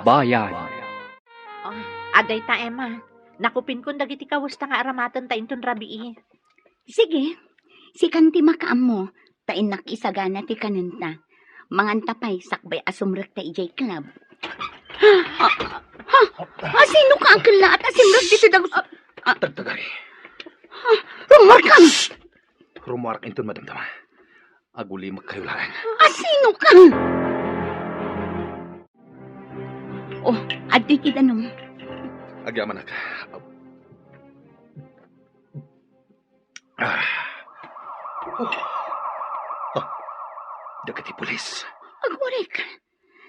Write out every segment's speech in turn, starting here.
Sakbayan. Oh, aday ta, Emma. Nakupin kun dagiti kawusta nga aramatan ta inton rabii. Sige, si kanti makaam mo, tain nakisagana ti kanunta. Manganta pa'y sakbay asumrek ta ijay club. Sino ka ang kala at asimrek dito dagus... Tagtagay. Rumarkam! Rumarak inton madamdama. Aguli magkayularan. Sino ka? Oh, adi kitanong. Agyaman ka. Dagiti pulis. Agwarek,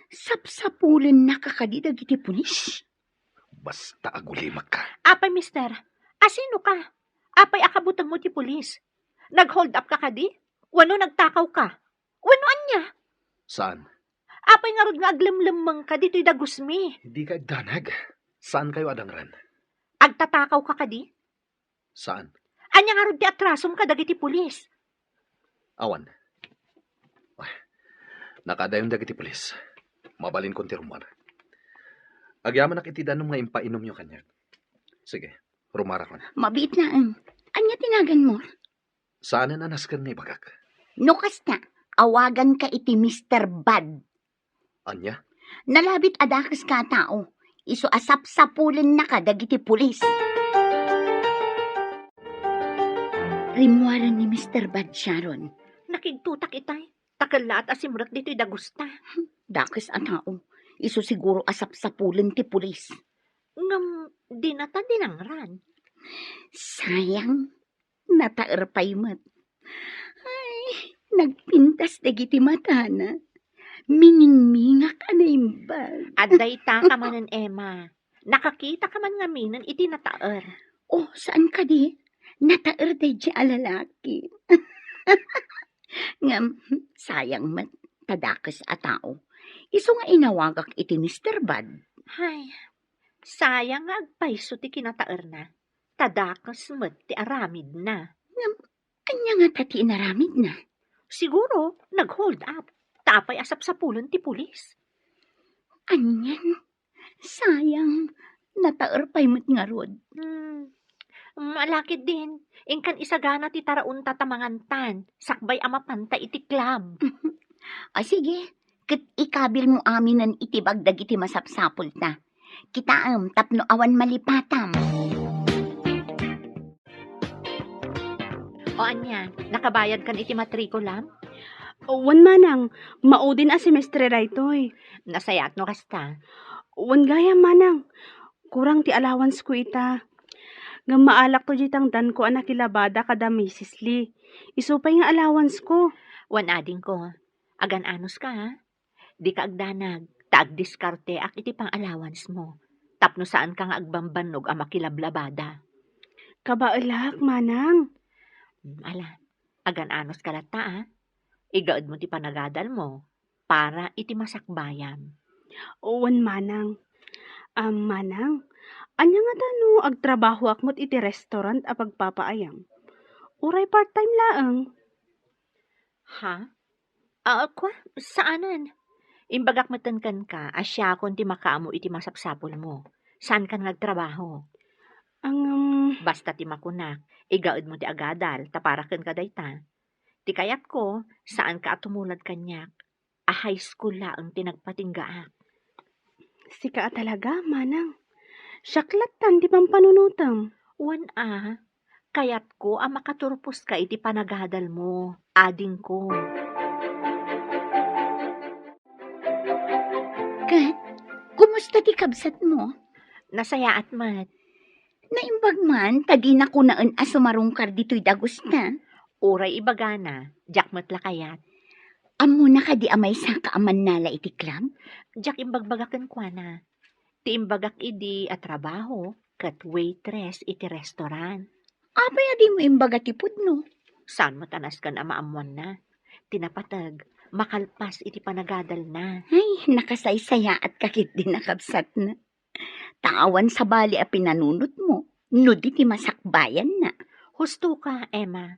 sapsapulan na kakadidag iti pulis. Basta agulimak ka. Apay, mister. Asino ka? Apay akabutan mo ti pulis. Nag-hold up ka kadi? Wano nagtakaw ka? Wano anya? Saan? Apay nga rod nga aglamlamang ka dito'y dagusmi. Hindi ka agdanag. Saan kayo adangran? Agtatakaw ka kadi? Saan? Anya nga rod ti atrasom ka dagiti pulis. Awan. Nakadayon dagiti pulis. Mabalin kon ti rumar. Agyaman nak iti danong nga impainom nyo kanya. Sige, rumara kon. Mabit na ang. Anya tinagan mo? Saan na naskan ni bagak? No kasta, awagan ka iti Mr. Bad. Anya? Nalabit adakas ka tao. Iso asap-sapulan na ka dagiti pulis. Rimuaran ni Mr. Bad Sharon. Nakigtutak itay. Takala at asimrat dito'y dagusta. Dakas a tao. Iso siguro asap-sapulan ti pulis. Ngam, di na ta dinangran. Sayang, nataer pa'y mat. Ay, nagpintas dagiti mata na. Miningmingak anay bag. Aday ta ka manan, Emma. Nakakita ka man nga minan iti nataer. Oh, saan ka di? Nataer day di alalaki. Ngam, sayang mat, tadakas a tao. Iso nga inawagak iti Mr. Bad. Hay, sayang nga agpaiso ti kinataer na. Tadakas met ti aramid na. Anya nga tati inaramid na. Siguro, nag-hold up. Tapay asap-sapulon ti pulis. Anyan, sayang, nataer pa'y mat nga rod. Malakit din. Ingkan isagana ti taraon tatamangantan. Sakbay amapanta iti club. Sige, kat ikabil mo aminan itibag dagiti masapsapul ta. Kitaam tapno awan malipatam. O anya, nakabayad kan iti matrikulam? Wan manang, maudin a semestre raytoy. Nasayat no kasta. Wan gaya manang, kurang ti allowance ko ita. Ngam maalak to jitang dan ko anak ilabada kada Mrs. Lee. Isupay nga allowance ko. Wan ading ko. Agan anos ka ha? Di ka agdanag. Taag diskarte ak iti pang allowance mo. Tapno saan ka nga agbambanog ang makilablabada. Kabaalak manang. Ala, agan anos ka lata ha? Igaod mo ti panagadal mo para iti masakbayan. Wan manang. Manang, anya nga tano agtrabaho akmot iti restaurant a pagpapaayam. Uray part-time laeng. Ha? Kwa? Saanan? Imbagak matankan ka, asya kon ti makaamo iti masapsapol mo. Saan ka nagtrabaho? Basta ti makunak, igaod mo ti agadal, taparakan ka dayta. Ti kayat ko, saan ka atumulad kanyak? A high school laang tinagpatinggaak. Sika talaga, manang. Syaklatan di pampanunutam. Wan kayat ko ang makaturpos ka iti panagadal mo, ading ko. Kat, kumusta ti kabsat mo? Nasayaat mat. Naimbag man, tadi na ko naan asumarungkar dito'y dagusta. Uray ibagana, jak matla kayat. Amo na ka di amay sa kaaman nala iti club? Jak imbagbagakan kwa na. Ti imbagak idi at trabaho, kat waitress iti restaurant. Apay adi mo imbaga tipod no? Saan matanas ka na maamuan na? Tinapatag, makalpas iti panagadal na. Ay, nakasaysaya at kakit din nakabsat na. Tawan sa bali a pinanunot mo, no di ti masakbayan na. Husto ka, Emma.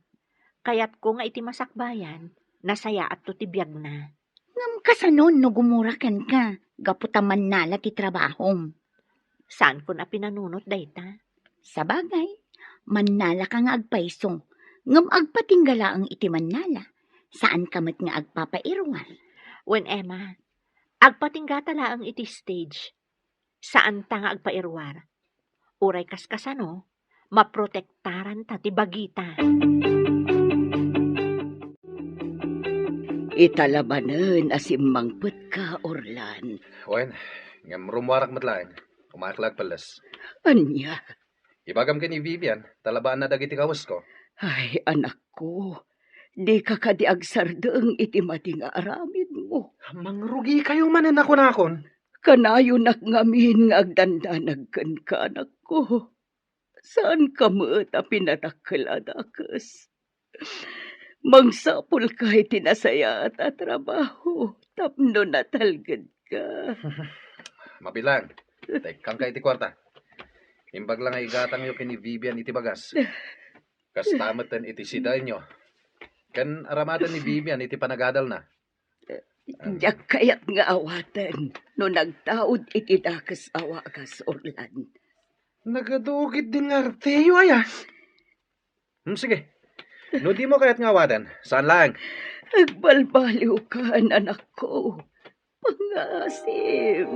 Kayat ko nga iti masakbayan, nasaya at to tibiyag na. Ngam kasanon no gumurakan ka. Gaputaman nala ti trabahom. Saan ko na pinanunot dayta? Sa bagay, mannala ka nga agpaiso. Ngam agpatinggala ang iti mannala. Saan ka met nga agpapairwar? When Emma, agpatingga tala ang iti stage. Saan ta nga agpairwar? Uray kaskasano, maprotektaran ta ti bagita. Italabanan asimmangpet ka, Orlan. Wen, ngam rumuarak matlaeng. Umaklag palas. Anya? Ibagam ka ni Vivian, talabaan na dagiti kawas ko. Ay, anak ko. Di ka kadiagsardeng iti mati nga aramid mo. Mangrugi kayo manan ako nakon. Kanayo nakngamin nga agdandanagkan ka, anak ko. Saan ka mo ta pinatakkaladakas? Mangsapol ka itinasaya at trabaho. Tapno natalgad ka. Mabilang. Tekang ka iti kwarta. Imbag lang ay igatang yo kini Vivian iti bagas. Kastamatan iti siday nyo. Kan aramatan ni Vivian iti panagadal na. Diyak kayat nga awatan. No nagtaod iti dakas awagas, Orlan. Nagadugit din nga Arteo ay sige. No di mo kayat nga awadan. Saan lang? Agbalbaliw ka, anak ko. Pangasim.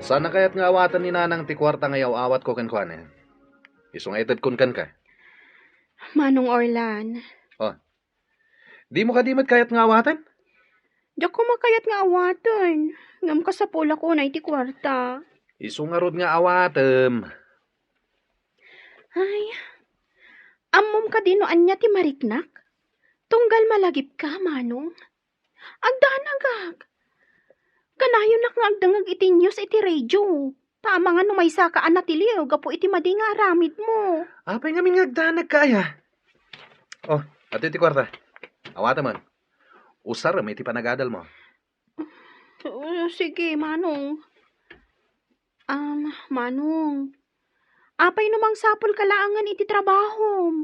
Saan na kayat nga awatan ni nanang ti kwarta ngayaw awat ko kankwane? Isong etad kun kan ka. Manong Orlan, Di mo kadimat kayat nga awatan? diyak ko makayat nga awatan. Ngam ka sa pula ko na iti kwarta. Isong arod nga awatem. Ay, ammom ka din no anya ti mariknak. Tunggal malagip ka, Manong. Agdanagag. Kanayon nak nga agdangag iti news iti radio. Tama nga no may saka anatiliw, gapo iti madi nga aramid mo. Apay nga mingagdanag kaya. Ato iti kwarta. Awata man. Usar may iti panagadal mo. Sige, Manong. Manong. Apay namang sapol kalaangan iti trabaho.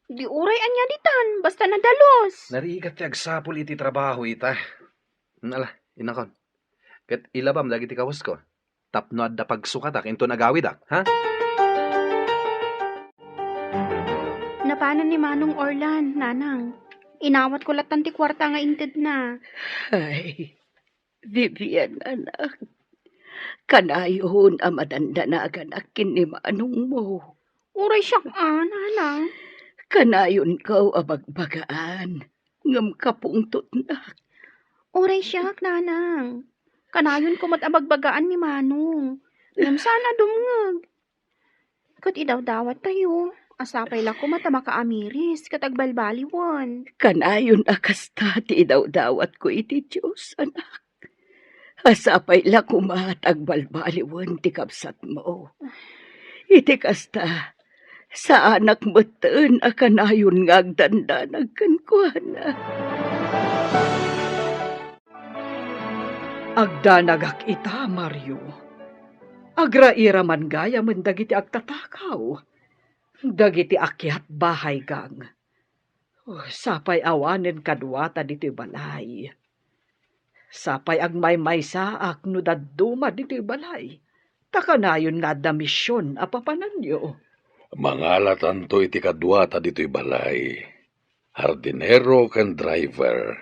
Di uray anya ditan, basta nadalos. Narigat ti agsapol iti trabaho ita. Ala, inakon. Kat ilabam lagi ti kawas ko. Tapno adda pagsukatak into nagawidak, ha? Napanan ni Manong Orlan, nanang. Inawat ko latan ti kwarta nga inted na. Ay, Vivian, anak. Kanayon ang madandanagan akin ni Manong mo. Uray siyak nanang. Kanayon ka abagbagaan. Ngam kapungtot na. Uray siyak, nanang. Kanayon ko matabagbagaan ni Manong. Ngam sana dumngag. Kat idaw-dawat tayo. Asapay la ko mata makaamiris katagbalbaliwan. Kanayon akasta ti daw-dawat ko iti Diyos, anak. Asapay la kumatag balbaliwan ti kapsat mo. Iti kasta, sa anak mo ten akanayon nga agdandanag kan ko, anak. Agdanagak ita, Mario. Agraira man gaya man dagiti agtatakaw. Dagiti akyat bahay gang. Sapay awanen kadwata diti balay. Sapay agmay saak no dadduma diti balay. Takanayon nga da misyon apapanan nyo. Mangalatan to iti kadwata dito'y balay. Hardinero ken driver.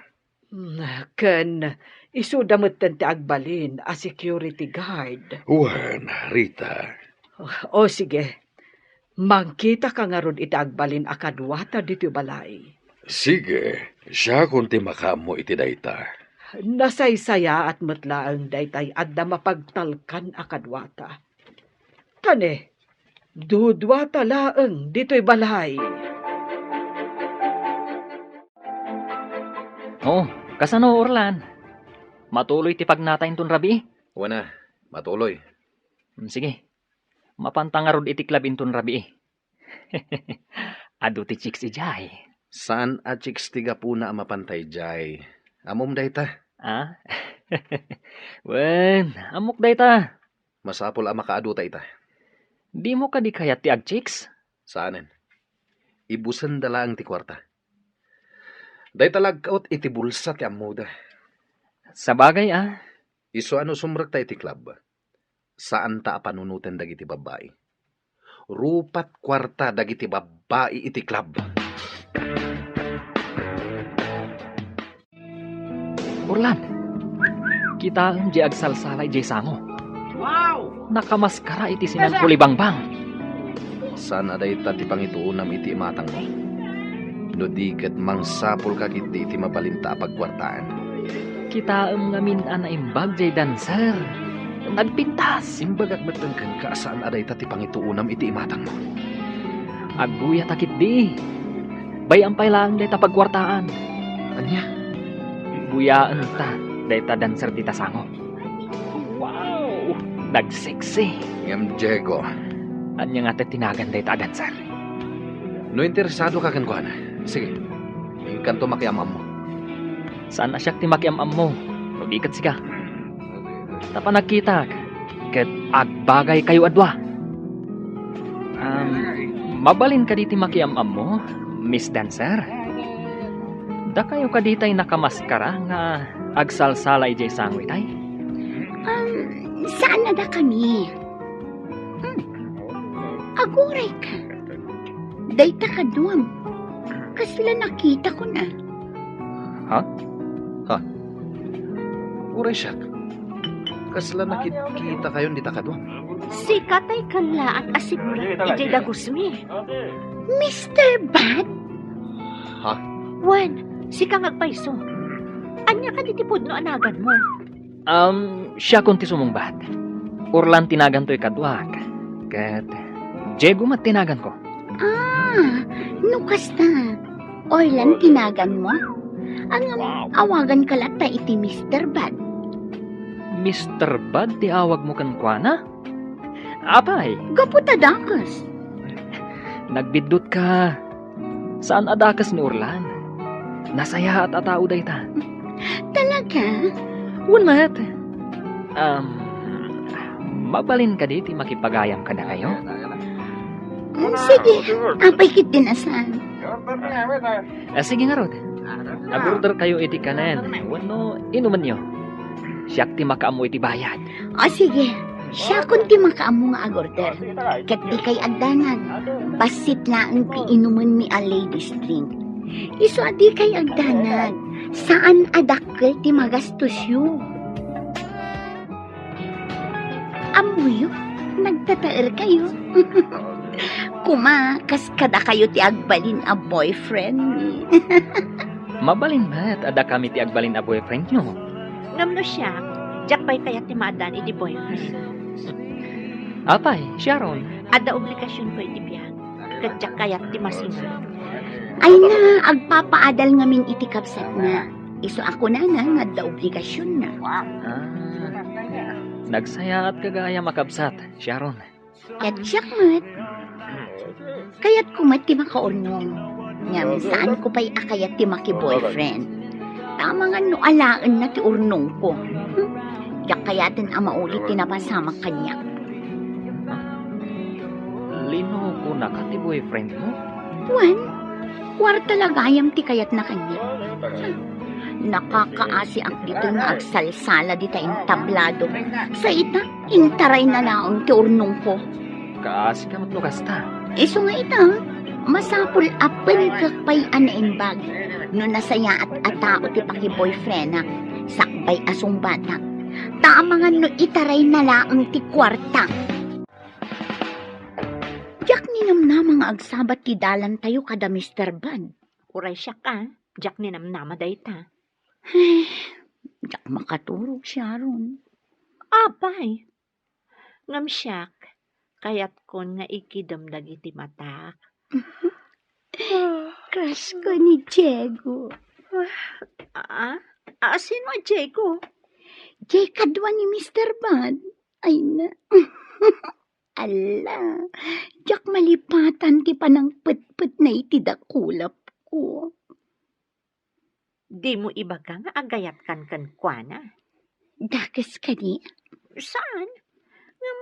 Ken isudamot ti agbalin a security guard. Wen, Rita. O sige, mangkita ka nga ron iti agbalin a kadwata diti balay. Sige, siya kunti makamo iti dayta. Nasaysaya at matlaang daytay adda mapagtalkan a kadwata. Tane, dudwata laeng dito'y balay. Kasano Orlan? Matuloy ti pagnatayin ton rabi? Wana, matuloy. Sige, mapantangarod iti klabin ton rabi. Ado ti chicks ijay. Saan a chicks tiga puna mapantay jay? Amom dayta. Wen, amok dayta. Masapol a makaaduta ita. Di mo ka di kayat ti ag chicks? Saanen? Ibusan dala ang ti kwarta. Day talagkaot iti bulsa ti amuda. Sa bagay Iso ano sumrek ta iti club. Saan ta panunutan dagiti babae? Rupat kwarta dagiti babae iti club. Orlan, kita ang di agsalsalay di sango. Wow! Nakamaskara iti sinan kulibangbang. Sana day ta ti pangituunam iti matang mo. No di ket mangsapol ka kiti iti mabalinta pagkwartaan. Kita ang ngamin na imbag di dancer. Nagpintas. Imbagak matengken ka saan aday ta ti pangituunam iti imatang mo. Aguya takit di. Bayampay lang day ta pagkwartaan. Anya? Buyaan ta day ta dancer di tasango. Wow! Nagseksi. Ngem Diego. Anya nga tinagan day ta dancer. No interesado ka kan kuana. Sige. Ingkanto makiamam mo. Saan na siya ti makiamam mo? Mabigat siga. Tapa nakita ket agbagay kayo adwa. Mabalin ka diti makiamam mo, Miss Dancer? Da kayo ka ditay nakamaskara nga agsalsalay jay sangwi tay? Saan na da kami? Aguray ka. Dayta ka duwam. Kasla nakita ko na. Uray siya. Kasla nakikita kayo di takadwa. Si Katay Kanla at Asikri, ijay dagusmi. Mr. Bad? Juan, si kang agpaiso. Anya ka ditipod no anagan mo. Siya kunti sumungbat. Orlan tinagan to'y kadwak. Kat, Diego mat tinagan ko. Nukas na. Orlan tinagan mo? Ang awagan ka lata iti Mr. Bad. Mr. Bad, ti awag mo kan kuana? Apay, Gaputa dakas. nagbidot ka. Saan adakas ni Orlan? Nasaya at atao day ta. Talaga? Unat. Mabalin ka diti makipagayam ka na kayo? Sige, apay kit dinasan. Sige nga Rod. Nag-order kayo iti kanen. Wano, inuman nyo. Siyak ti makaamu iti bayad. Sige, siya kunti makaamo nga agorder. Kat di kay agdanag. Basit laang inuman mi a ladies drink. Iso adi kay agdanag. Saan adakkel ti magastos yu? Amuyo, nagtataer kayo. Kumakas kada kayo ti agbalin a boyfriend ni. Mabalin ba't ada kami ti agbalin a boyfriend nyo? Ngamno siya, jak pa'y kayat ti maadan iti boyfriend. Apay, Sharon. Ada obligasyon ko iti biyag. Kadyak kayat ti masinga. Ay na, agpapaadal ngamin iti kapsat na. Iso ako na nga da obligasyon na. Nagsaya at kagaya makabsat, Sharon. Kadyak mat. Kayat kumat ti makaurnong. Ngam saan ko pa'y akayat ti maki-boyfriend. Tama nga no alaan na ti urnong ko. Yak kayatin ama ulit ti napasama kanya. Lino ko na ka ti boyfriend mo? Juan, kwarta lagayam ti kayat na kanya. Nakakaasi ang dito nga agsalsala di tayong tablado. Sa ita, intaray na laong ti urnong ko. Kaasi ka matlukas ta. Iso nga ita, masapul apel kakpay anaimbag. No nasaya at atao ti paki-boyfriend na sakbay asong batak. Tama nga no itaray na laang ti kwarta. Jak ninam na mga agsabat ti dalan tayo kada Mr. Bad. Uray siya ka, jak ni namnama dayta. Jak makaturog siya ron. Abay, ngam siyak, kayat kon nga ikidamdag iti matak. Crush ko ni Diego. Sino Diego? Jay kadwa ni Mr. Bad. Ay na. Ala, jak malipatan ti panang pet-pet na itidakulap ko. Di mo ibaga nga agayat kan kuana. Dakas ka ni? Saan? Ngam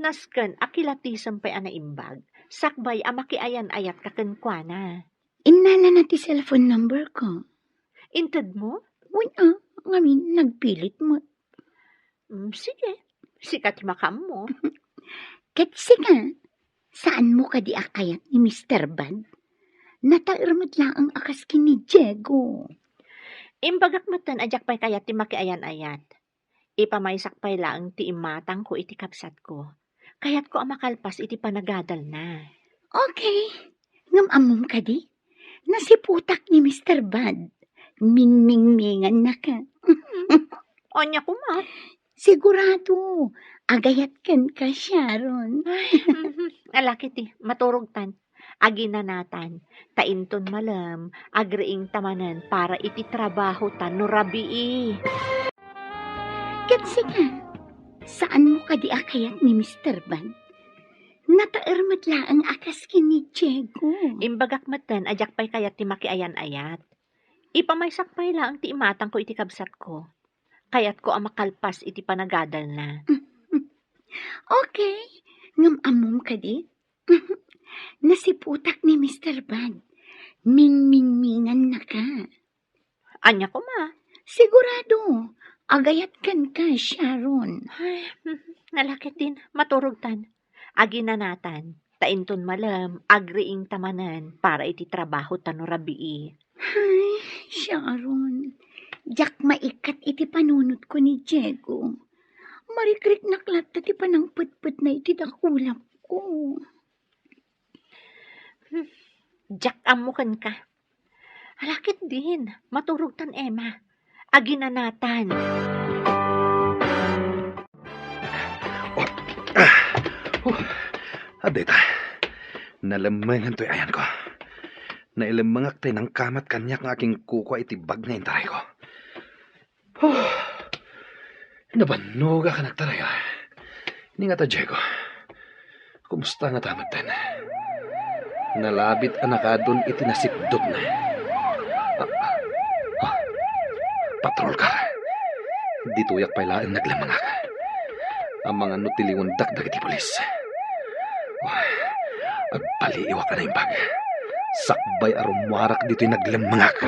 nasken akilatisan pa'y anaimbag. Sakbay amakiayan ayat ka kuana. Inala na ti cellphone number ko. Inted mo? Wala, ngamin nagpilit mo. Sige. Sikat ti makam mo. Katsi nga, saan mo ka di akayat ni Mr. Bad? Natairmat lang ang akas ni Diego. Imbagak matan ajak pa'y kayat ti makiayan-ayat. Ipamaysak pa'y lang ti imatang ko iti kapsat ko. Kayat ko ang makalpas iti panagadal na. Okay, ngamamom ka di? Nasiputak ni Mr. Bad. Mingmingmingan na ka. Onya ko ma. Sigurado, agayat kan ka, Sharon. Alaki ti, maturog tan. Aginanatan, tainton malam, agriing tamanan para iti trabaho tan no rabii. Katsi nga, saan mo ka di akayat ni Mr. Bad? Natairmat lang ang akas ni Diego. Imbagak matan ajak pa'y kayat ti makiayan-ayat. Ipamaysak pa'y lang ti imatang ko iti kabsat ko. Kayat ko ang makalpas iti panagadal na. Okay, ngamamom ka di? Nasiputak ni Mr. Bad. Mingmingmingan na ka. Anya ko ma. Sigurado, agayat kan ka, Sharon. Ay, nalakit din, maturog tan. Aginanatan, tainton malam, agriing tamanan para iti trabaho tan no rabii. Ay, Sharon, jak maikat iti panunot ko ni Diego. Marikrik naklat ti panang putput na iti dakulap ko. Jak amukan ka. Alakit din, maturog tan Emma. Aginanatan. Adeta, nalamangan to'y ayan ko. Nailamangak tayo ng kamat kanyak ng aking kuko iti bag na intaray ko. Nabanuga ka nagtaray ah. Hindi nga ta, Diego. Kumusta nga tamad tan? Nalabit anakadon iti nasipdot na. Patrol ka. Dituyak pailaan naglamangak. Ang mga nutilingon dakdag iti polis. Agpaliiwa ka na yung bag. Sakbay arumwarak dito'y naglamangak.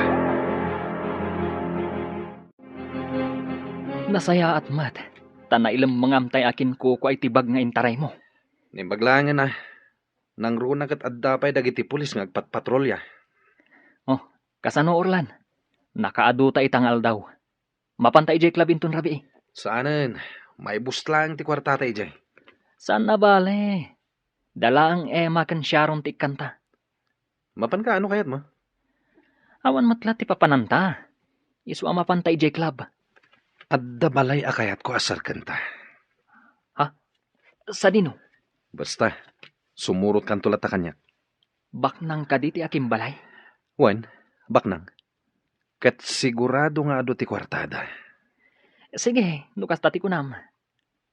Nasaya at mat. Tana ilang mangamtay akin ko ay tibag nga intaray mo. Nimbaglangan na. Nang runag at addapay dagiti pulis nga agpatpatrolya. Kasano Orlan? Nakaadu ta itangal daw. Mapantay jay klabinton rabi. Saanan? May bus lang ti kwartatay jay. Saan na bale? Dala ang Emma kan Sharon ti kanta. Mapan ka, ano kayat mo? Awan matla ti papananta. Isu ang mapantay jay club. Adda balay akayat ko asar kanta. Sa dino? Basta, sumurot kan tulat ta kanya. Baknang kaditi aking balay. Wan, baknang. Kat sigurado nga ado ti kwartada. Sige, nukas tati ko nam.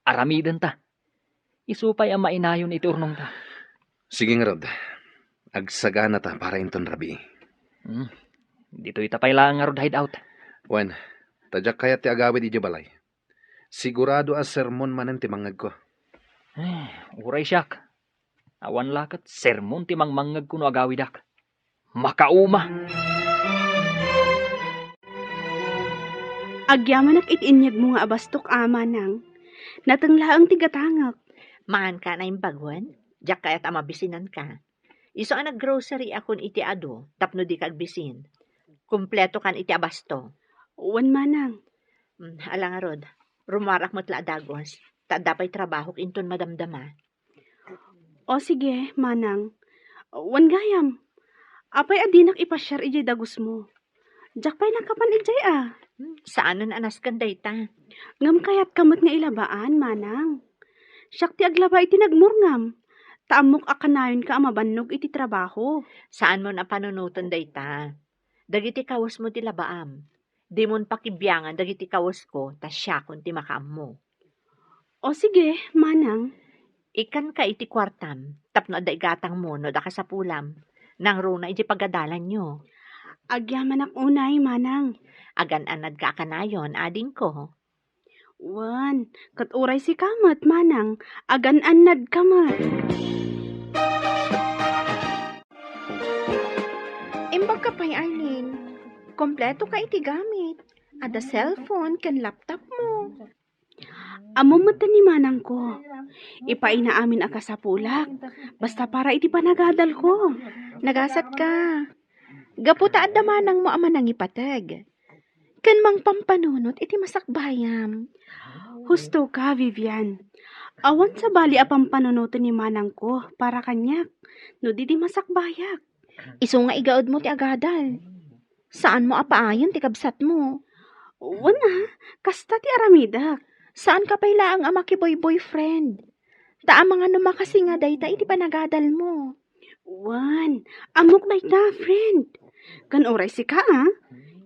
Aramiden ta. Isupay ang mainayon iti urnong ta. Sige nga rod. Agsagana ta para inton rabi. Dito itapay lang nga rod hideout. Wan, tadyak kaya ti agawid iti balay. Sigurado as sermon manen ti mangag ko. Uray siyak. Awan lakat, sermon ti mangmangag kuno agawidak. Makauma. Agyamanak itiinyag mo nga abastok ama nang. Natanglaang tigatangak. Maan ka na yung bagwan. Jak kaya't amabisinan ka. Iso ang nag-grocery akon iti ado, tapno di ka agbisin. Kumpleto kan iti abasto. Uwan manang. Alang rod, rumarak mo't la dagos. Tadapay trabaho inton madamdama. O sige, manang. Uwan gayam. Apay adinak ipasyar ijay dagos mo. Jak pa'y nakapan ijay ah. Saanan anas kan dayta? Ngam kayat kamot nga ilabaan, manang. Siyak ti aglaba iti nagmurngam. Taamok akanayon ka amabannog iti trabaho. Saan mo na panunutan dayta? Dagiti kawas mo ti labaam. Di mon pakibyangan dagiti kawas ko, tas siya kun ti makaam mo. O sige, manang. Ikan ka iti kwartam, tapno da igatang mo no da ka sa pulam. Nang runa iti pagadalan nyo. Agyaman unay, manang. Agan anad ka kanayon, ading ko. Wan, katuray si kamat, manang. Agan anad kamat. Imbag ka pa'y, Arlene. Kompleto ka iti gamit. Ada cellphone ken laptop mo. Amo mo ni manang ko. Ipaina amin aka sa pulak. Basta para iti panagadal ko. Nagasat ka. Gaputa adda manang mo ama nang ipatag. Ken mang pampanunot iti masakbayam. Husto ka, Vivian. Awan sa bali apang panunuto ni manang ko para kanyak. No di masakbayak. Isu nga igaod mo ti agadal. Saan mo apaayon ti kabsat mo? Wala, kasta ti aramidak. Saan ka pailaang ama ki boyfriend? Ta mga numakasi nga dayta iti panagadal mo. Wan, amok dayta friend. Kan oray si ka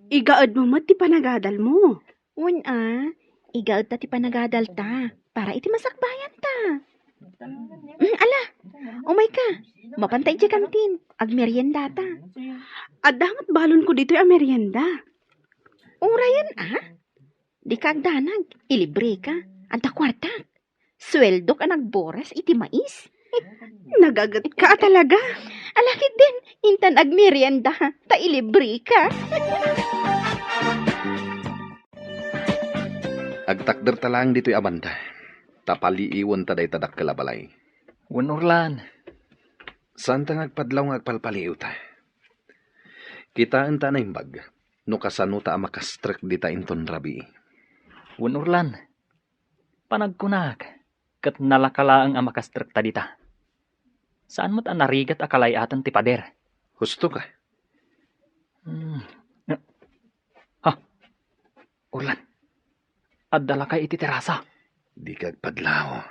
igaad mo mat ti panagadal mo. Wan igaad ta ti panagadal ta para iti masakbayan ta. Ala, umay ka. Mapantay di kantin. Agmerienda ta. Adangat balon ko dito yung merienda. Urayan Di ka agdanag. Ilibre ka. Anta kwarta. Sweldo ka nagboras iti mais. Nagagat ka talaga. Alakit din. Intan agmerienda. Ta ilibre ka. Agtakder talang dito'y abanda. Tapaliiwan ta day tadak kalabalay. Wan Orlan. Saan ta ngagpadlaw ngagpalpaliw ta? Kitaan ta na imbag. No kasano ta makastrek di ta inton rabi. Wan Orlan. Panagkunag. Kat nalakalaang amakastrek ta dita. Saan mo't narigat akalayatan ti pader? Husto ka? Orlan. Addala kay iti terasa. Di kagpadlaw.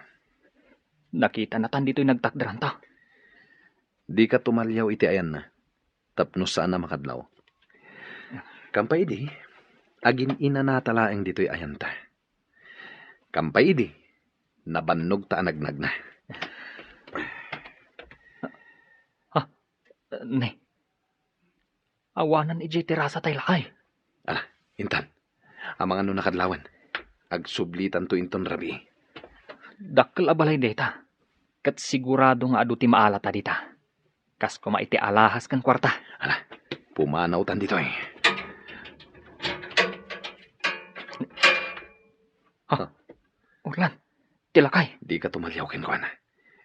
Nakita na tan dito'y nagtakderan ta. Di ka tumalyaw iti ayan na. Tapno saan na makadlaw. Kampay di. Agin ina natalaeng dito'y ayan ta. Kampay di. Nabannog ta anagnag na. Ne. Awanan iti terasa tay lakay. Intan. Ang mga nakadlawan. Agsublitan to inton rabi. Dakkel abalay deta. Kat sigurado nga adu ti maalata dita. Kas kuma iti alahas kan kwarta. Pumanaw tan dito eh. Orlan. Tilakay. Di ka tumalyaw kinuha na.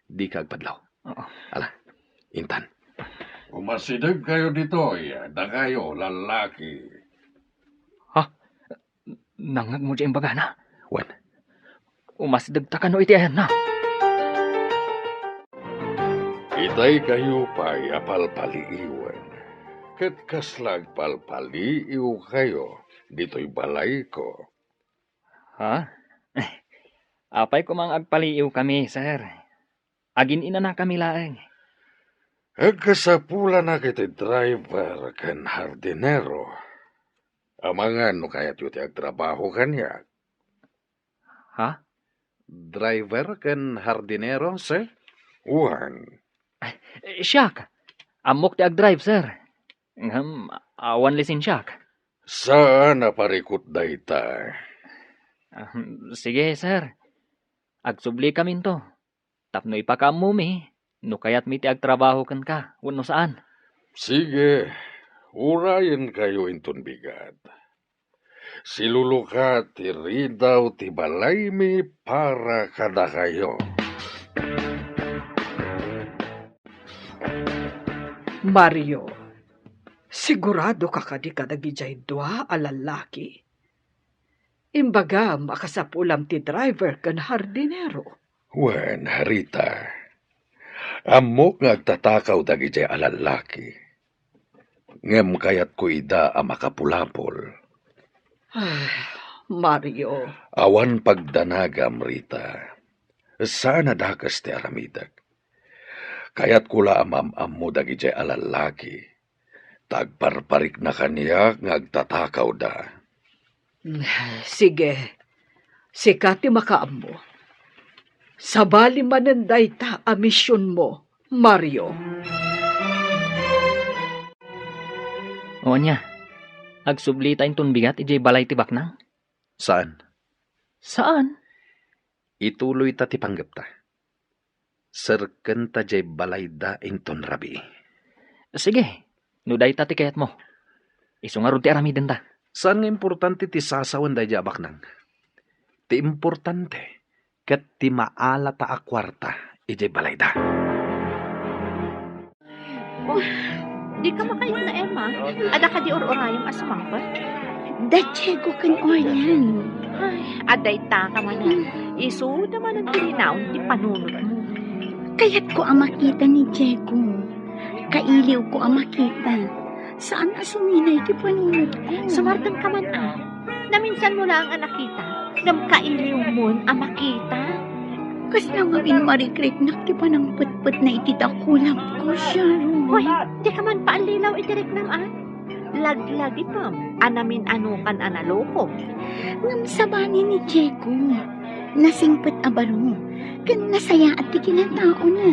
Di ka agpadlaw. Oo. Intan. Umasidag kayo dito, da kayo, lalaki. Nangag mo dyan bagana. Wan. Umasdag ta ka no iti ayan na. Itay kayo pa'y apalpaliiwan. Kat kaslag palpaliiw kayo, dito'y balay ko. Ha? Apay ko mang agpaliiw kami, sir. Agin ina na kami laeng. Agkasapula na kiti driver kan hardinero. Amangan no kaya't yu ti agtrabaho kanya. Ha? Driver ken hardinero, sir? Uwan, Siyak. Amok ti ag-drive, sir. Awan lisin siyak. saan naparikot dayta? Sige, sir. Agsubli kami to. Tapno ipakamumi. No kaya't mi ti agtrabaho kan ka. Wano saan? Sige, urayan kayo inton bigat. Siluluka ti ridaw ti balay mi para kada kayo. Mario, sigurado ka kadi kadagijay dua a lalaki. Imbaga makasapulam ti driver kan hardinero. Wen, Rita. Amok nga agtatakaw dagiti alalaki. Ngem kayat ko ida a makapulapol. Mario, Awan pagdanagam, Rita. Sana dakas ti aramidag. Kayat kula amam mo dagiti alalaki. Tagparparik na kaniya nga agtatakaw da. sige, sikati makaam mo. Sabali mananday ta a misyon mo, Mario. O niya. Agsubli tayong tunbigat ijay balay ti baknang. Saan? Saan? Ituloy ta ti panggap ta. Serken ta jay balay da inton rabi. Sige. Nuday ta ti kayat mo. Isu nga ron ti aramiden ta. Saan nga importante ti sasawan day jabak nang? Ti importante, kat ti maala ta a kwarta, ijay balay da. Di ka makait na, Emma. Ada ka di or-orayang asamang pa? Da Diego kan Orlan. Ay, aday ta ka man na. Isu naman ang tininaon ti panunod mo. Kaya't ko ang makita ni Diego. Kailiw ko ang makita. Saan asuminay ti panunod ko? Sumartan ka man Naminsan mo lang ang nakita. Namkailiw mo ang makita. Kasi nangawin marikrik na ti panang putput na ititakulang ko siya. Hoy, di ka man paalilaw itirik naman. Laglag itam. Anamin anukan analoko. Ngam sabani ni Diego. Nasingpet abaro. Kan nasaya at ti kinatao na.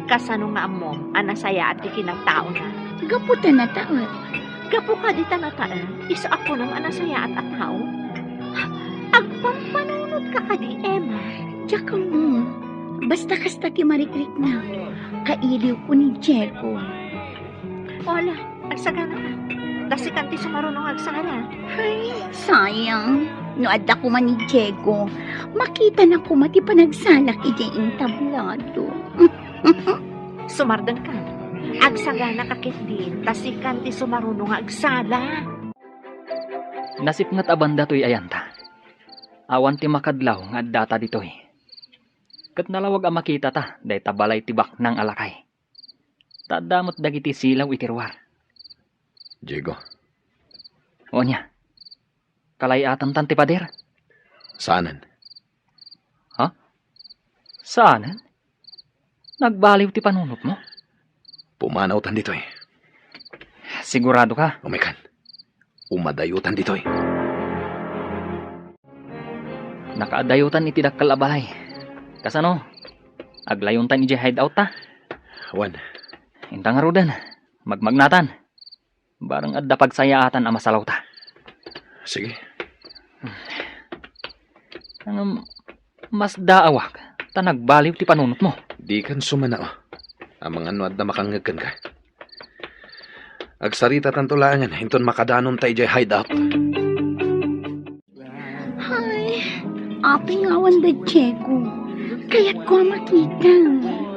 Kasano nga mo, anasaya at di kinagtao na. Gaputan na taot. Gapo ka di tanataan, isa ako ng anasaya at ataw. Agpampanunod ka ka di, Emma. Tsaka mo. Basta kasta ti marikrik na. Kailiw ko ni Diego. Wala, agsagana ka. Dasikan ti sumarunong agsagana. Ay, sayang. No adda ko man ni Diego. Makita na ko mati panagsalak ijay tablado. Sumardan ka. Agsagana ka kit din, dasikan ti sumarunong agsala. Nasip nga't abanda to'y ayanta. Awan ti makadlaw nga data dito'y. Kat nalawag ang makita ta, day tabalay tibak ng alakay. Tadamot dagiti silaw itirwar. Diego, O niya, kalayatan tan ti pader. saanan? Saan? Nagbaliw ti panunot mo? Pumanawtan ditoy. Sigurado ka? Umikan. Umadayutan ditoy. Nakaadayutan iti dakkal abalay. Kasano? Aglayuntan iti hideout ta? Wan, Intang arudan. Magmagnatan. Barang adda pagsayaatan ang masalaw ta. sige. Ang mas daawak. Ta nagbaliw ti panunot mo. Di kan sumana o. Ang mga nuad na makangagkan ka. Agsarita tantulangan, hinton makadanon tayo jay hideout. Ay, aping awan da Diego. Kaya't ko makita.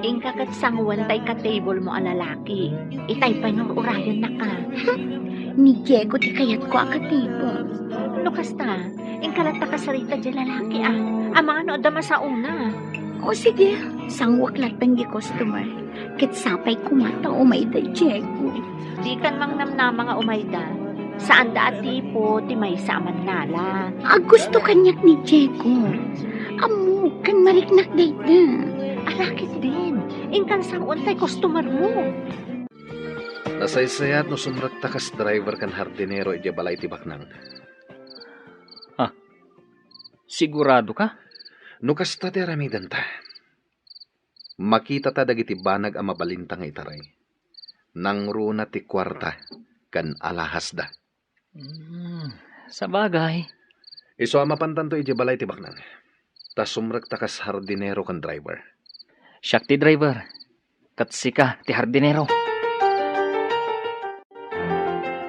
Ingka kat sangwan tay ka table mo ang lalaki. Itay panur-urayan na ka. Ni Diego ti kayat ko akatibo. No kasta, ingkalata ka sarita dyan lalaki Ang mga nood dama sa una. O sige, sangwak latang di customer. Kit sapay kumata o may da Diego. Di kan mang namnama nga umayda. Saan da at tipo, ti may saman nala. Gusto kanyak ni Diego. Amo, kan mariknak dayta. Alakit din. Ingkan sang untay customer mo. Nasaysayat no sumrat takas driver kan hardinero ija balay tibak nang. Sigurado ka? No kasta ti aramidan ta. Makita ta dagiti banag ang mabalintang itaray. Nang runa ti kwarta kan alahas da. Sa bagay. Iso ang mapantanto ija balay tibak nang. Ta sumrak takas hardinero kan driver. Siyak ti driver. Kat sika ti hardinero.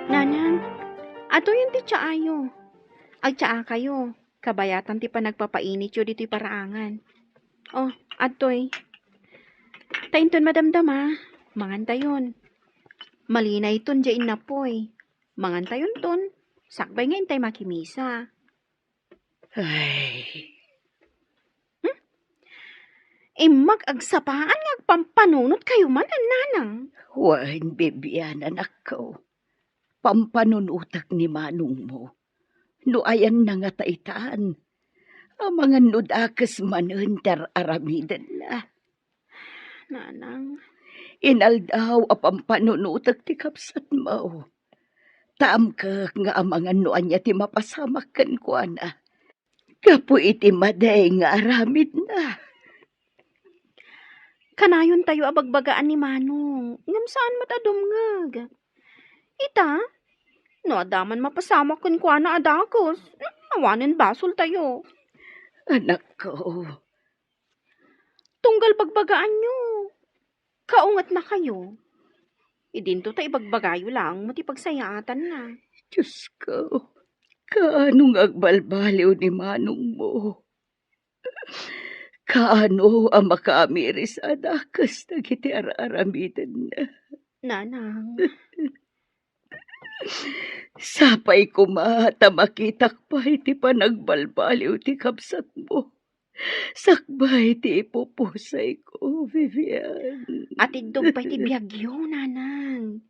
Nanan, ato yun ti tsaayo. Agtsaa kayo. Kabayatan ti pa nagpapainit yo dito'y paraangan. Oh, atoy. Tainton madamdama. Mangantayon. Malinay ton dyain na poy. Mangantayon ton. Sakbay nga intay makimisa. Ay, Mag-agsapaan ngagpampanunot kayo man ang nanang. wan bibiyan anak ko. Pampanunutak ni manong mo. No ayan na nga taitaan. Ang mga nudakas manunter aramidan na. Nanang. Inaldaw a pampanunutak ti kapsat mo. Taam ka nga ang mga nuan niya ti mapasamakan ko na. Kapo iti maday nga aramid na. Kanayon tayo abagbagaan ni Manong. Ngam saan matadumngag. Ita, no adaman mapasama kun kwa na adakos. Awanin basol tayo. Anak ko, Tunggal bagbagaan nyo. Kaungat na kayo. Idinto tayo bagbagayo lang, mati pagsayaatan na. Diyos ko, kaanong agbalbaliw ni manong mo? Kaano ang makamiris anak kas dagiti aramidan na? Nanang, Sapay kumata makitak pa iti panagbalbaliw ti kapsat mo. Sakbay ti ipupusay ko, Vivian. atid dugpay ti biyagyo, nanang.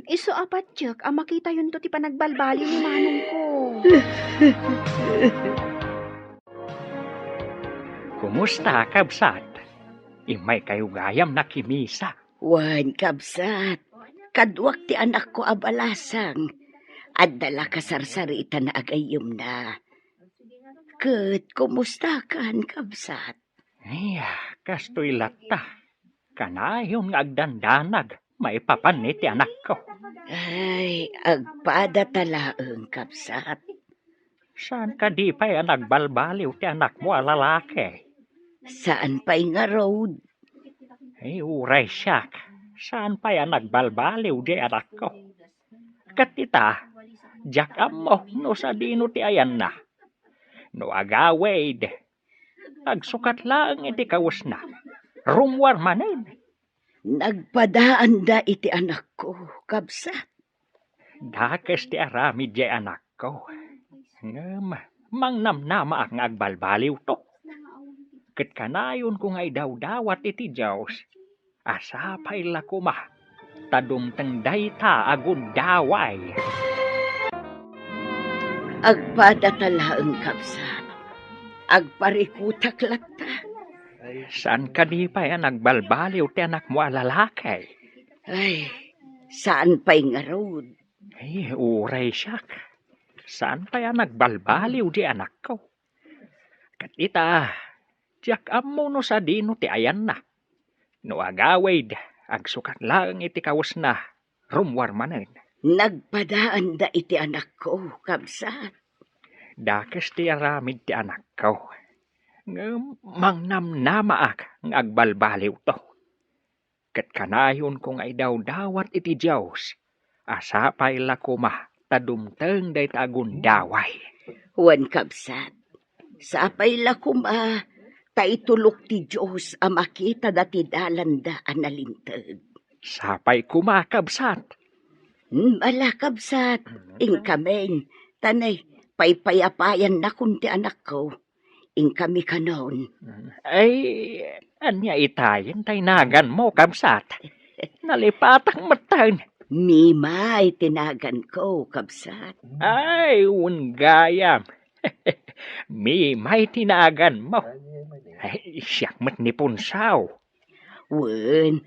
Iso apat tiyek, ang makita yun to ti panagbalbaliw ni manong ko. Kumusta, kabsat? Imay kayo gayam na kimisa. Wan kapsat, kadwak ti anak ko abalasang. At dala kasarsarita na agayom na. Ket, kumusta kan kapsat? Iya, kastoy lata. Kanayon nga agdandanag, maipapanit ti anak ko. Ay, agpada talaeng kapsat. Saan ka di pa yan nagbalbaliw ti anak mo lalaki? Saan pa'y nga road? Ay, uray siyak. Saan pa yan nagbalbaliw di anak ko? Katita, jak mo no sa dino ti ayan na. No agawid. Agsukat lang iti kawas na. Rumwar manin. Nagpadaan da iti anak ko, kapsat. Dakes ti aramid di anak ko. Ngam, mangnamnama ang agbalbaliw to. Ket kanayon kung ay daw-dawat iti Diyos. Asapay la kuma. Tadumteng dayta agun daway. Agpada talaeng kapsat. Agparikutak lata. Saan ka di pa yan nagbalbaliw ti anak mo lalaki? Ay, saan pa'y nga road? Ay, uray siyak. Saan pa yan nagbalbaliw di anak ko? Katita, jak amo no sa dino ti ayan na. No agawid, agsukat lang iti kawas na. Rumwar manin. Nagpadaan da iti anak ko, kapsat. Dakes ti aramid ti anak ko. Mangnamnamaak ng agbalbaliw to. Ket kanayon kung ay daw-dawat iti Diyos, asapay la kuma tadumteng day tagun daway. Wan kapsat. Sapay lakuma, taitulok ti Diyos a makita dati dalanda analintag. Sapay kumakabsat. Ala kapsat, ingkameng, tanay, paypayapayan na kunti anak ko. Ingkami kanon. Ay, anya itayin tay nagan mo kabsat. Nalipatang matan. Mimay tinagan ko, kapsat. Ay, unggayam. May tinagan mo. Ay, siyak mat ni punsaw. Wen,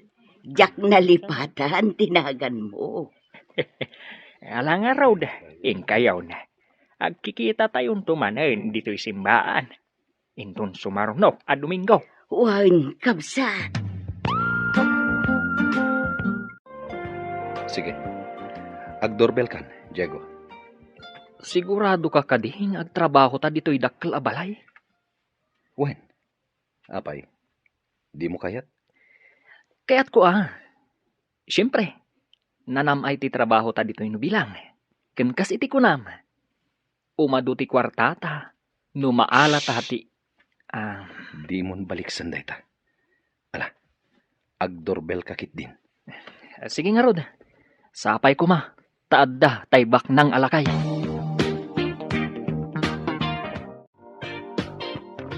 jak nalipatan tinagan mo. Alang araw da, ingkayaw na. Agkikita tayong tumanan dito'y simbaan. Intun sumarno a Domingo. Wen, kapsat. Sige. Agdoorbell kan, Diego. Sigurado ka kading agtrabaho ta dito'y dakkel a balay? Wen? Apay? Di mo kayat? Kaya't ko Siyempre, nanam ay ti trabaho ta dito'y nubilang. Ken kas iti kunam. Umadu ti kwartata, numaala ta ti. Di mon balik sanday ta. Ala, agdoorbell kakit din. Sige nga rod. Sapay ko ma. Taadda taybak ng alakay.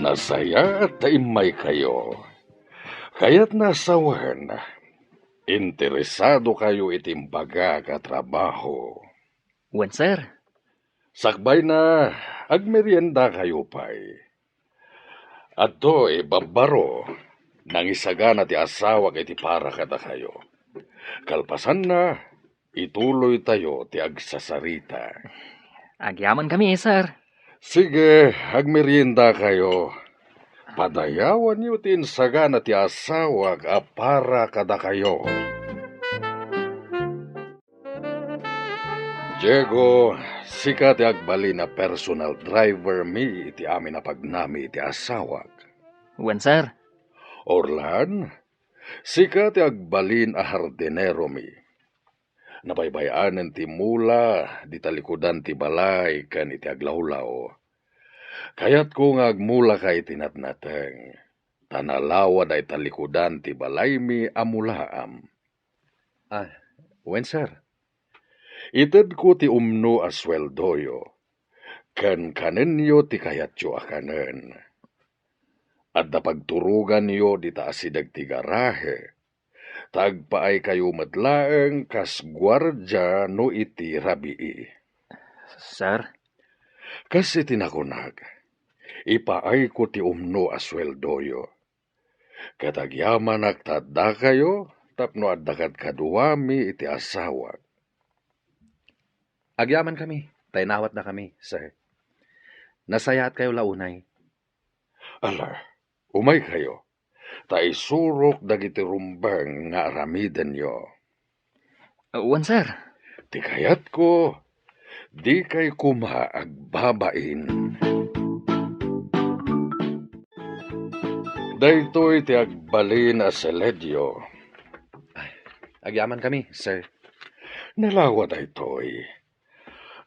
Nasaya at taimay kayo. Kaya't nasawan. Interesado kayo itimbaga katrabaho. Wen sir. Sakbay na agmerienda kayo pay. Ato babaro nang isagana ti asawa iti para kada kayo. Kalpasan na ituloy tayo ti agsasarita. Agyaman kami sir. Sige, agmerienda kayo. Padayawan niyo tin sagana ti asawa para kada kayo. Diego, sika ti agbali na personal driver mi iti amin na pagnami iti asawag. Wen sir. Orlan, sika ti agbalin a hardinero mi. Nabaybayanan ti mula, di talikudan ti balay, kan iti aglawlaw. Kayat ko nga agmula kay tinatnateng. Tanalawa day talikudan ti balay mi amulaam. Wen, sir? Ited ko ti umno a sweldoyo. Kan kanenyo ti kayatyo akanen. At napagturugan niyo di taasidag ti garahe. Tagpaay kayo madlaeng kas gwardya no iti rabii. Sir, Kas iti nakunag, ipaay ko ti umno a sweldoyo. Katagyaman agtadda kayo, tapno addakat kaduwami iti asawa. Agyaman kami. Tainawat na kami, sir. Nasayaat kayo launay. Ala, umay kayo. Taisurok dagiti rumbang nga aramiden yo. wan sir. Ti kayat ko, di kay kuma agbabain. Daytoy ti agbalin a seledyo. Agyaman kami, sir. Nalawa daytoy.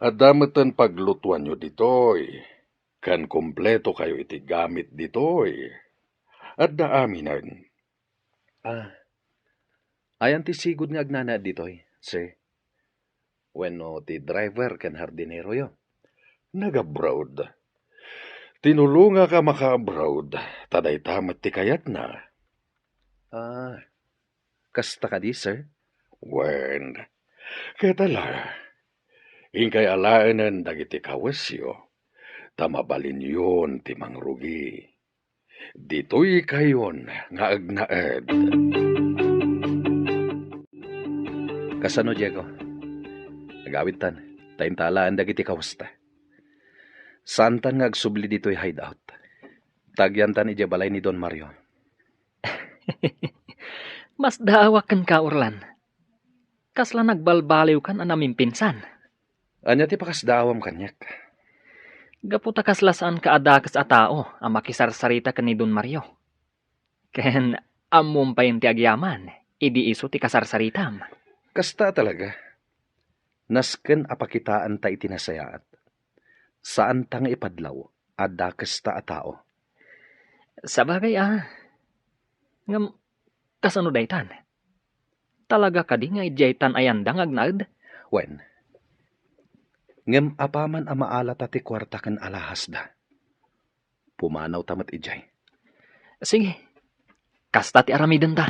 At dametan paglutuan nyo ditoy. Kan kompleto kayo iti gamit ditoy. At daaminan. Ayan ti sigud nga agnana ditoy, sir. Wenno ti driver ken hardinero yo. Nag-abroad. Tinulunga ka maka-abroad. Taday tamat ti kayat na. Kasta ka di, sir? Wen, ketala. Ingkay alaanan dagiti kawasyo. Tamabalin yun ti mangrugi. Dito'y kayon nga agnaed. Kasano, Diego? Agawid tan. Taintalaan dagiti kawasta. Santan nga agsubli dito'y hideout. Tagyantan ije balay ni Don Mario. Mas daawak kan ka, Orlan. Kasla nagbalbaliw kan anaming pinsan. Anya ti pakasdaawam kanyak. Gaputa kasla saan ka adakas a tao ang makisarsarita kan ni Don Mario. Ken amum pa yung ti agyaman, idi iso ti kasarsaritam. Kasta talaga. Nasken apakitaan ta itinasayaat. Saan ta nga ipadlaw, adda kasta a tao. Sabagay ngam kasano daytan? Talaga ka di nga ijaytan ayandang agnaed? Wen, ngem apaman a maalat ti kwarta ken alahas da. Pumanaw tamat ijay. Sige, kasta ti aramiden ta.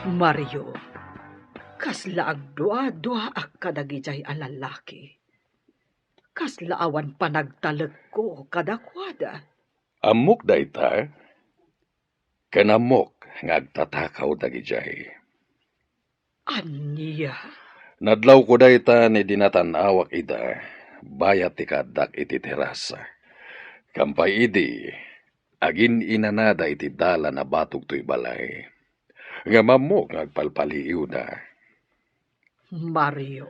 Mario, kasla agdua-dua ak kadagijay a lalaki. Kasla awan panagtalag ko kadakwada. Amok dayta. Kanamok nga agtatakaw dagijay. Anya? Nadlaw ko dayta ni dinatanawak ida. Bayat ti kadak iti terasa. Kampay idi. Agin inanada iti dala na batog to'y balay. Nga mamok ngagpalpaliw na. Mario,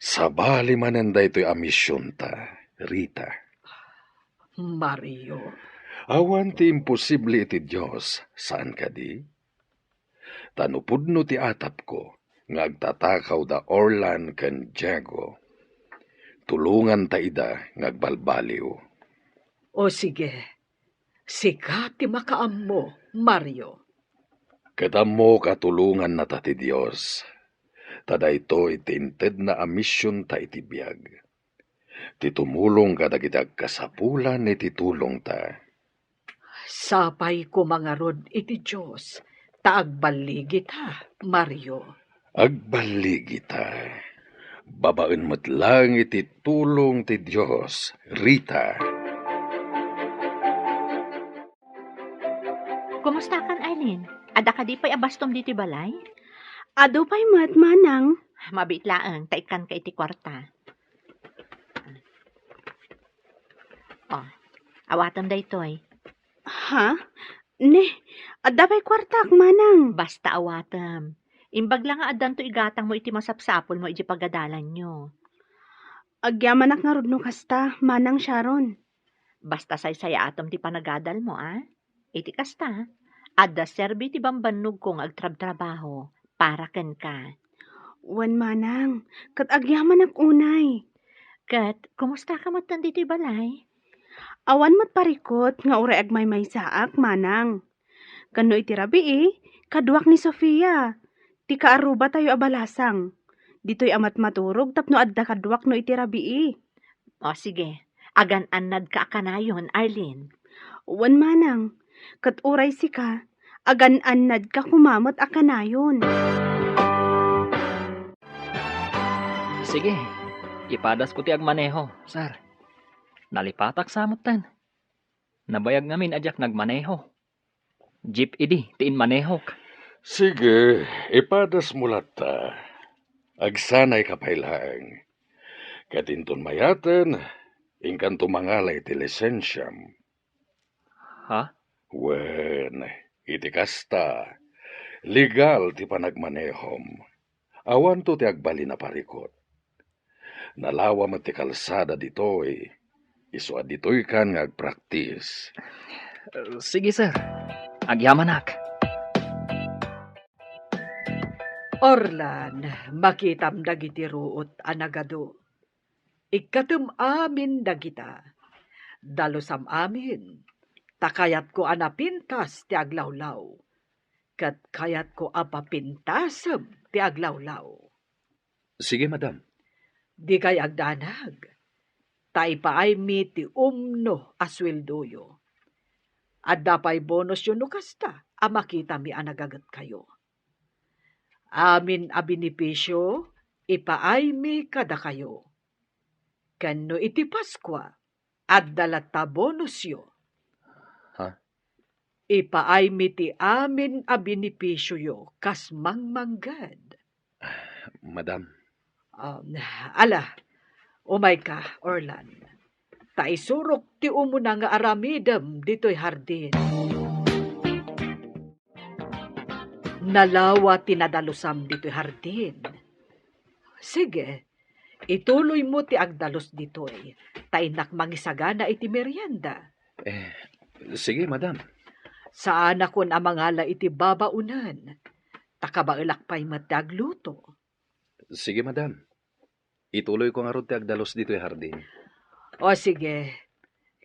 Sabali mananda ito'y amisyon ta, Rita. Mario, Awan ti imposible iti Diyos, saan ka di? Tanupudno ti atap ko, ngagtatakaw da Orlan ken Diego. Tulungan ta ida ngagbalbaliw. o sige, sika ti makaam mo, Mario. Kadamo katulungan na ta ti Diyos. Tada ito itinted na amisyon ta iti biyag. Titumulong kadagitag kasapulan iti tulong ta. Sapay ko mga rod iti Diyos, taagbaligit ha, Mario. Agbaligi ta. Babaen mo't lang iti tulong ti Diyos, Rita. Kumusta kan, Aileen? Ada ka di pa'y abastom diti balay? Ado pa'y manang. Mabitlaan, taikan ka iti kwarta. Oh, awatan da ito'y. Ha? Ne, ada pa'y kwartak manang. Basta awatam. Imbag lang nga adan to igatang mo iti masapsapol mo iti pagadalan nyo. Agyamanak nga rod no kasta, manang Sharon. Basta say-saya atom ti panagadal mo, Iti kasta, Adda serbi ti bambannog kong agtrab-trabaho para ken ka. Wan manang, kat agyaman ak unay. Kat, kumusta ka matan dito'y balay? Awan mat parikot nga ure agmay may saak manang. Kano iti rabi kaduak ni Sofia. Ti kaaruba tayo abalasang. Dito'y amat maturog tapno adda kaduak no iti rabi. O sige, agan anad ka akanayon, Arlene. Wan manang, kat uray si ka, agan annad ka kumamot akanayon. Sige, ipadas ko ti agmaneho, sir. Nalipatak sa amutan. Nabayag ngamin ajak nagmaneho. Jeep idi, tiin manehok. Sige, ipadas mo lata. Agsanay kapailaang. Katinton mayaten, ingkan tumangalay ti lisensyam. Ha? Wen, iti kasta. Legal ti panagmanehom. Awan to ti agbali na parikot. Nalawa mo ti kalsada ditoy. Isuad ditoy kan nga agpraktis. Sige, sir. Agyamanak. Orlan, makitam dagiti ruot anagado. Ikatum amin dagita. Dalusam amin. Takayat ko anapintas ti aglawlaw. Kat kayat ko apapintasem ti aglawlaw. Sige, madam. Di kay agdanag. Taipaay mi ti umno asweldoyo. At dapay bonus yun no kasta, makita mi anagagat kayo. Amin a binipisyo, ipaay mi kada kayo. Kano iti Paskwa, at dalata bonus yo. Ha? Ipaay mi ti amin a binipisyo yo, kas mangmanggad. Madam, Ala, umay ka, Orlan. Taisurok ti umuna nga aramidem dito'y hardin. Nalawa tinadalusam dito'y hardin. Sige, ituloy mo ti agdalos dito'y. Tainak mangisagana iti merienda. sige, madam. Saan akon amangala iti babaunan. Takabailakpay matagluto. Sige, madam. Ituloy ko nga ron ti agdalos dito'y hardin. O sige,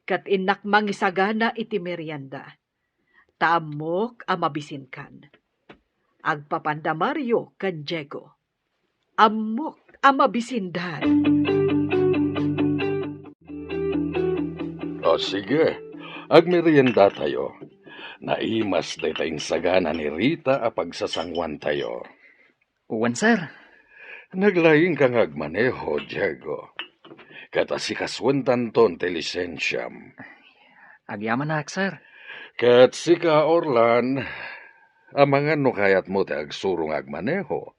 kat inak mangisagana iti merienda. Taamok amabisin kan. Agpapanda Mario kan Diego. Amok amabisindan. O sige, agmerienda tayo. Naimas day tayong sagana ni Rita a pagsasangwan tayo. Uwan, sir. Naglaing kang agmaneho, Diego. Kata si kaswentan ton ti lisensyam. Agyamanak, sir. Kat si ka Orlan, amangan no kayat mo ti agsurong agmaneho.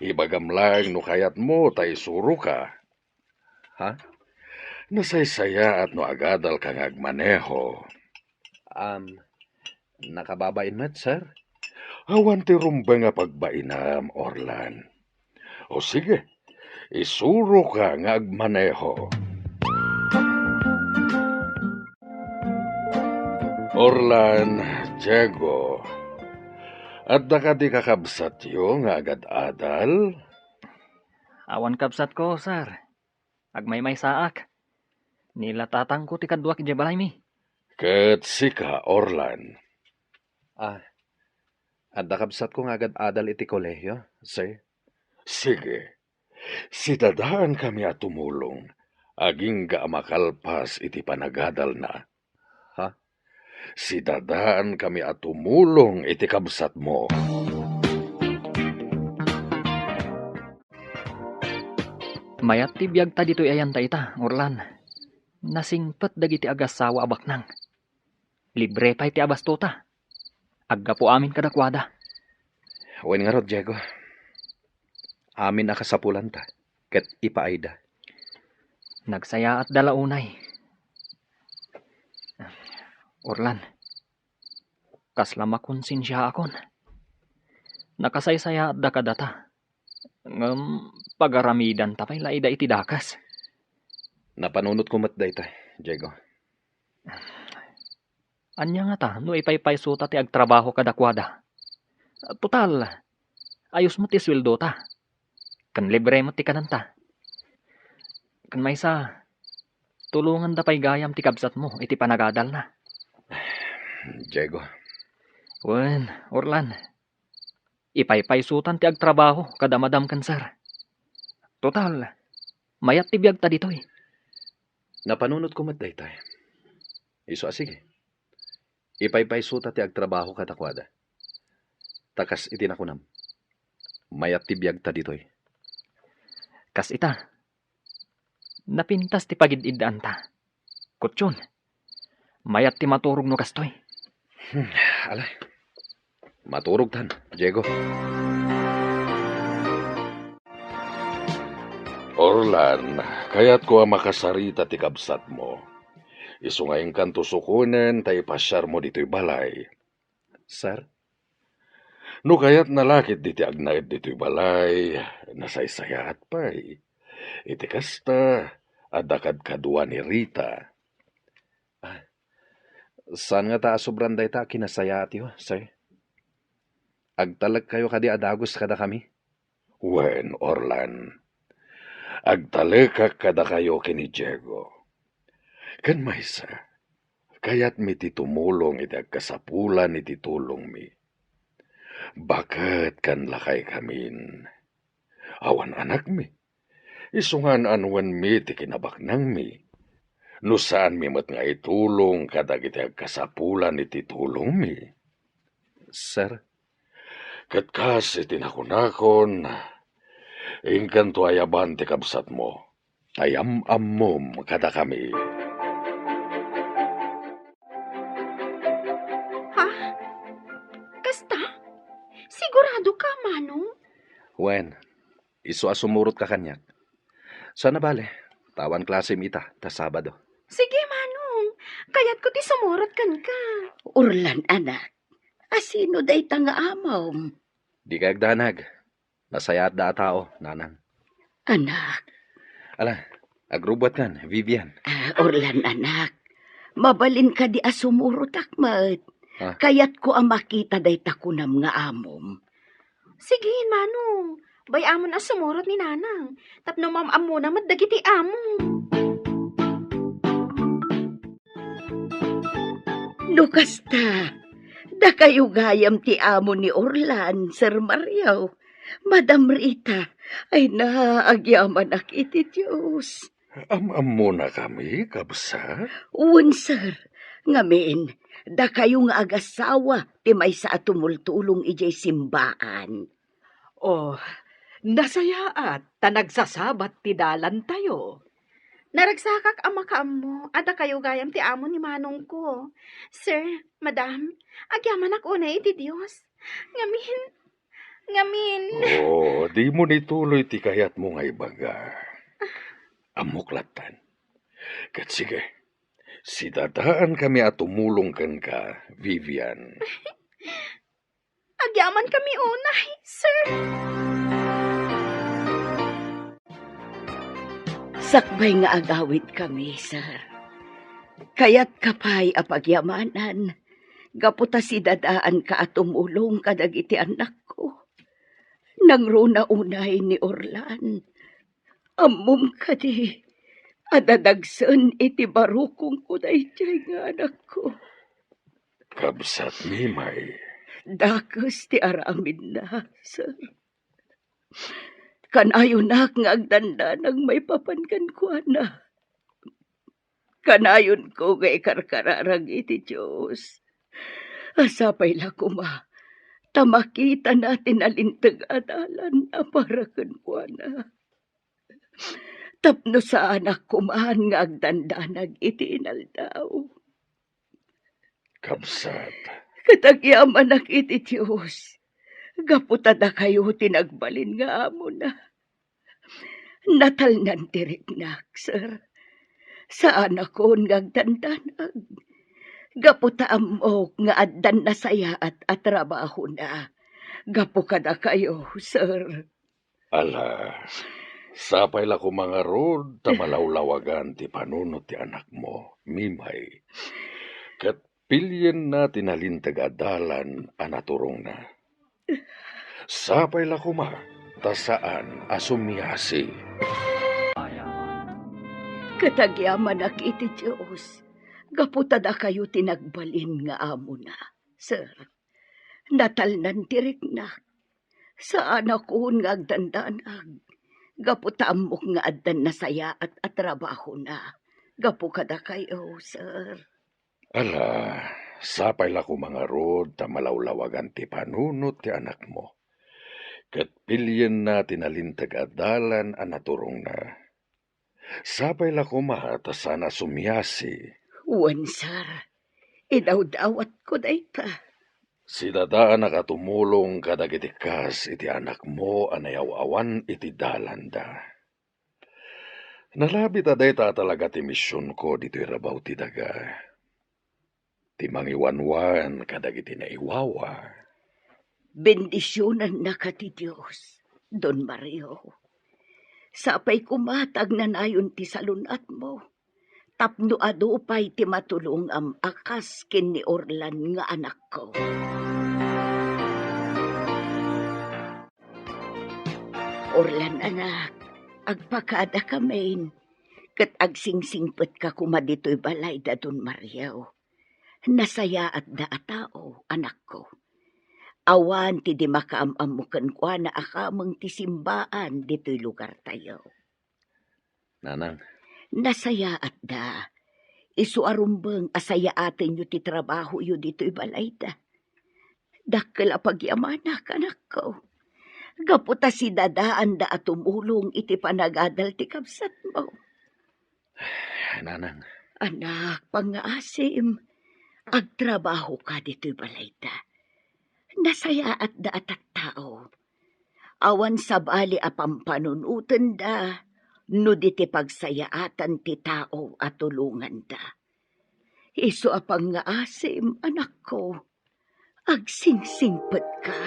Ibagam lang no kayat mo tay suro ka. Ha? Nasaysaya at no agadal kang agmaneho. Nakababain met, sir? Awan ti rumba nga pagbainam, Orlan. O sige, isuro ka nga agmaneho. Orlan, Diego, at ka di kakabsat yo nga agad-adal? Awan kapsat ko, sir. Agmay-may saak. Nilatatang ko ti kadwa ki balay mi. Ket sika, Orlan. Adda kabsat ko nga agad-adal iti kolehiyo, sir. Sige, si dadaan kami at tumulong. Aging ga makalpas iti panagadal na. Ha? Si dadaan kami at tumulong iti kabsat mo. Mayat ti biyag ta dito'y ayan ta ita, Orlan. Nasingpet dagiti agasawa abaknang. Libre pa iti abastota. Agga po amin kadakwada. Wen nga rod, Diego. Amin akasapulan ta. Ket ipaayda. Nagsaya at dalaunay. Orlan, kaslama konsensya akon. Nakasaysaya at dakadata. Pagaramidan tapay laida iti dakas. Napanunot ko mat dayta, Diego. Anya nga ta, no ipaypaysuta ti agtrabaho kadakwada. Total, ayos mo ti sweldo ta. Kan libre mo ti kananta. Kan maysa, tulungan da pay gayam ti kabsat mo, iti panagadal na. Diego, Wen, Orlan, ipaypaysutan ti agtrabaho kada madam kansar. Total, mayat ti biyag ta ditoy. Napanunot ko matdaytay. Iso sige. Ipaypaysuta ti agtrabaho katakwada. Takas itinakunam. Mayat ti biyag ta ditoy. Kas ita, napintas ti pagid-idaan ta. Kutsyon, mayat ti maturog no kastoy. Alay. Maturog tan, Diego. Orlan, kaya't ko makasarita ti kabsat mo. Isu nga yung kanto sukunen, tayo pasyar mo dito'y balay. Sir? No kaya't nalakit diti agnaid dito'y balay, nasaysayat pa'y. Iti kasta, adakad kadua ni Rita. Saan nga ta sobrang day ta kinasaya atiyo, sir? Agtalag kayo kadi adagos kada kami? Wen, Orlan, agtalekak kada kayo kini Diego. Kan maysa, kaya't mi ti tumulong iti agkasapulan iti tulong mi. Bakit kan lakay kamin? Awan anak mi. Isungan anwan mi ti kinabaknang mi. No saan mi mat nga itulong kadag iti agkasapulan iti tulong mi. Sir? Katkas iti nakunakon, ingkan to ayaban ti kabsat mo. Tayam-ammom kada kami. Ha? Kasta? Sigurado ka, Manong? Wen, iso asumurot ka kanyak. Sana bale, tawan klase mita, ta Sabado. Sige, Manong. Kaya't ko ti sumurot kan ka. Orlan, anak. Asino day nga amaw? Di kayag danag. Nasayat da tao, nanang. Anak, Ala, agrubot kan, Vivian. Orlan, anak. Mabalin ka di asumurot akmat. Ah. Kaya't ko ang makita day takunam nga amom. Sige, Manong. Bayamon na sumurot ni Nanang. Tapno mamam mo na maddagiti among. No kasta, da kayo gayam ti amo ni Orlan, Sir Mariaw. Madam Rita, ay naagyaman ak iti Diyos. Am-am muna kami, kabsat. Uwan, sir. Ngamin, da kayo nga agasawa, ti may sa tumultulong ijay simbaan. Oh, nasayaat, ta nagsasabat ti dalan tayo. Naragsakak ang makaam mo, ada kayo gayam ti amo ni Manong ko. Sir, Madam, agyaman ak una iti Diyos. Ngamin. Oo, di mo nituloy ti kayat mo nga ibaga. Amuklatan. Kat sige, sidadaan kami at tumulong kan ka, Vivian. Agyaman kami unay, sir. Sakbay nga agawid kami, sir. Kaya't kapay apagyamanan, gaputa si dadaan ka at tumulong kadag iti anak ko. Nang runa unay ni Orlan, amom ka di, adadagsan iti barukong ko na iti nga anak ko. Kabsat ni May. Dakos ti aramin na, sir. Kanayo nak nga agdanda ng may papankan ko na. Kanayon ko nga ikarkararag iti Diyos. Asapay la kuma, tamakita natin alintag adalan na parakan ko na. Tapno sa anak kumahan nga agdandanag iti inaldaw. Kabsat. Katagyaman ak iti Diyos. Gaputada kayo tinagbalin nga amo na. Natalnan tiriknak, sir. Sa anak ko nga agdandanag. Gaputa amok nga addan na saya at trabaho na. Gapukada kayo, sir. Ala, sapay la ko mga rod, tamalawlawagan ti panunot ti anak mo, Mimay. Kat pilyen na tinalintag adalan anaturong na. Sapay la kuma, tasaan asumyasi. Katagyaman ak iti Diyos. Gaputada kayo tinagbalin nga amo na. Sir, natalnan tirik na. Saan akon nga agdandanag. Gaputamok nga addan na saya at trabaho na. Gapukada kayo, sir. Ala, sapay la ko mga rod ta malawlawagan ti panunot ti anak mo. Kat pilyen na tinalintag adalan anaturong na. Sapay la ko ta sana sumyasi. Wan, sir. Idaw-dawat ko dayta. Si dadaan nakatumulong kadagiti kas iti anak mo anayaw-awan iti dalanda. Nalabit aday ta talaga ti misyon ko dito irabaw ti daga. Ti mangiwanwan kadagiti naiwawa. Bendisyonan na ka ti Diyos, Don Mario. Sapay kumatag na nayon ti salunat mo. Tapno adupay ti matulong am akas ken ni Orlan nga anak ko. Orlan anak, agpakada kamain, kat agsingsingpet ka kumadito'y balay da Don Mario. Nasaya at daatao, anak ko. Awan ti di makaamamukan kwa na akamang ti simbaan dito'y lugar tayo. Nanang, Nasaya at da. Isu arumbeng asaya atin yu ti trabaho yu dito'y balay da. Dakkel apagyamanak, anak ko. Gaputa si dadaan da at tumulong iti panagadal ti kabsat mo. nanang, Anak, pangaasim, agtrabaho ka dito'y balay da. Nasaya at da at tao. Awan sa bali apampanunutan da, no di ti pagsayaatan ti tao at tulungan da. Isu apang nga asim, anak ko, agsingsingpet ka.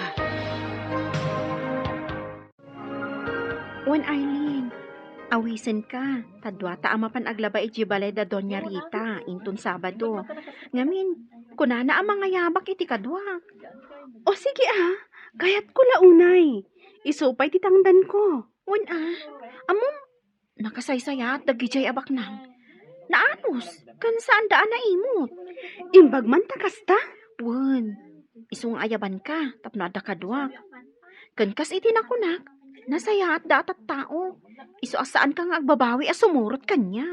Wan Eileen, awisen ka. Tadwata ama pan aglaba iti balay da Doña Rita, inton Sabado. Ngamin, kunana ang mga yabak iti kadwa. O sige kayat ko launay. Isupay ti tangdan ko. Wan amom, nakasaysayat dagijay abak nang. Naanos, kan saan daan na imot? Imbag man takasta? Wan, isung ayaban ka, tapno ada kadwa. Kan kas iti nakunak, nasaya at datat tao. Isu asaan ka nga agbabawi as sumurot kanya.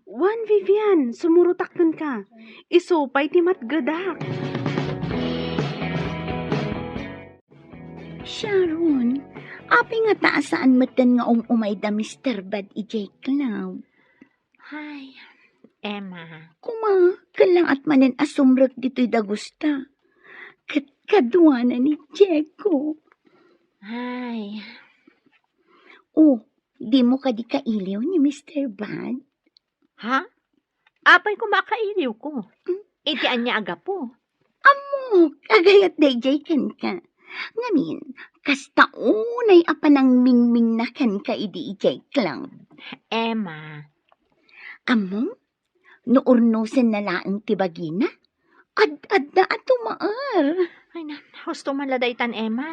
Wan, Vivian, sumurutakton ka. Isupay ti matgadak. Sharon, api nga taasaan matan nga umay da Mr. Bad ijay Cloud. Ay, Emma. Kuma, kalang at manen asumrek dito'y dagusta. Kadwa na ni Diego. Ay, Oh, di mo ka di kailiw ni Mr. Bad? ha? Apay kumakailiw ko. Iti anya aga po. Amo, agayat dayjay kan ka. Ngamin, kasta unay apanang mingming na kan ka idi ijay Cloud. Emma. Amo, nuurnusen na laang tibagina? Ad na at tumaar. Ay na, husto man ladaytan, Emma.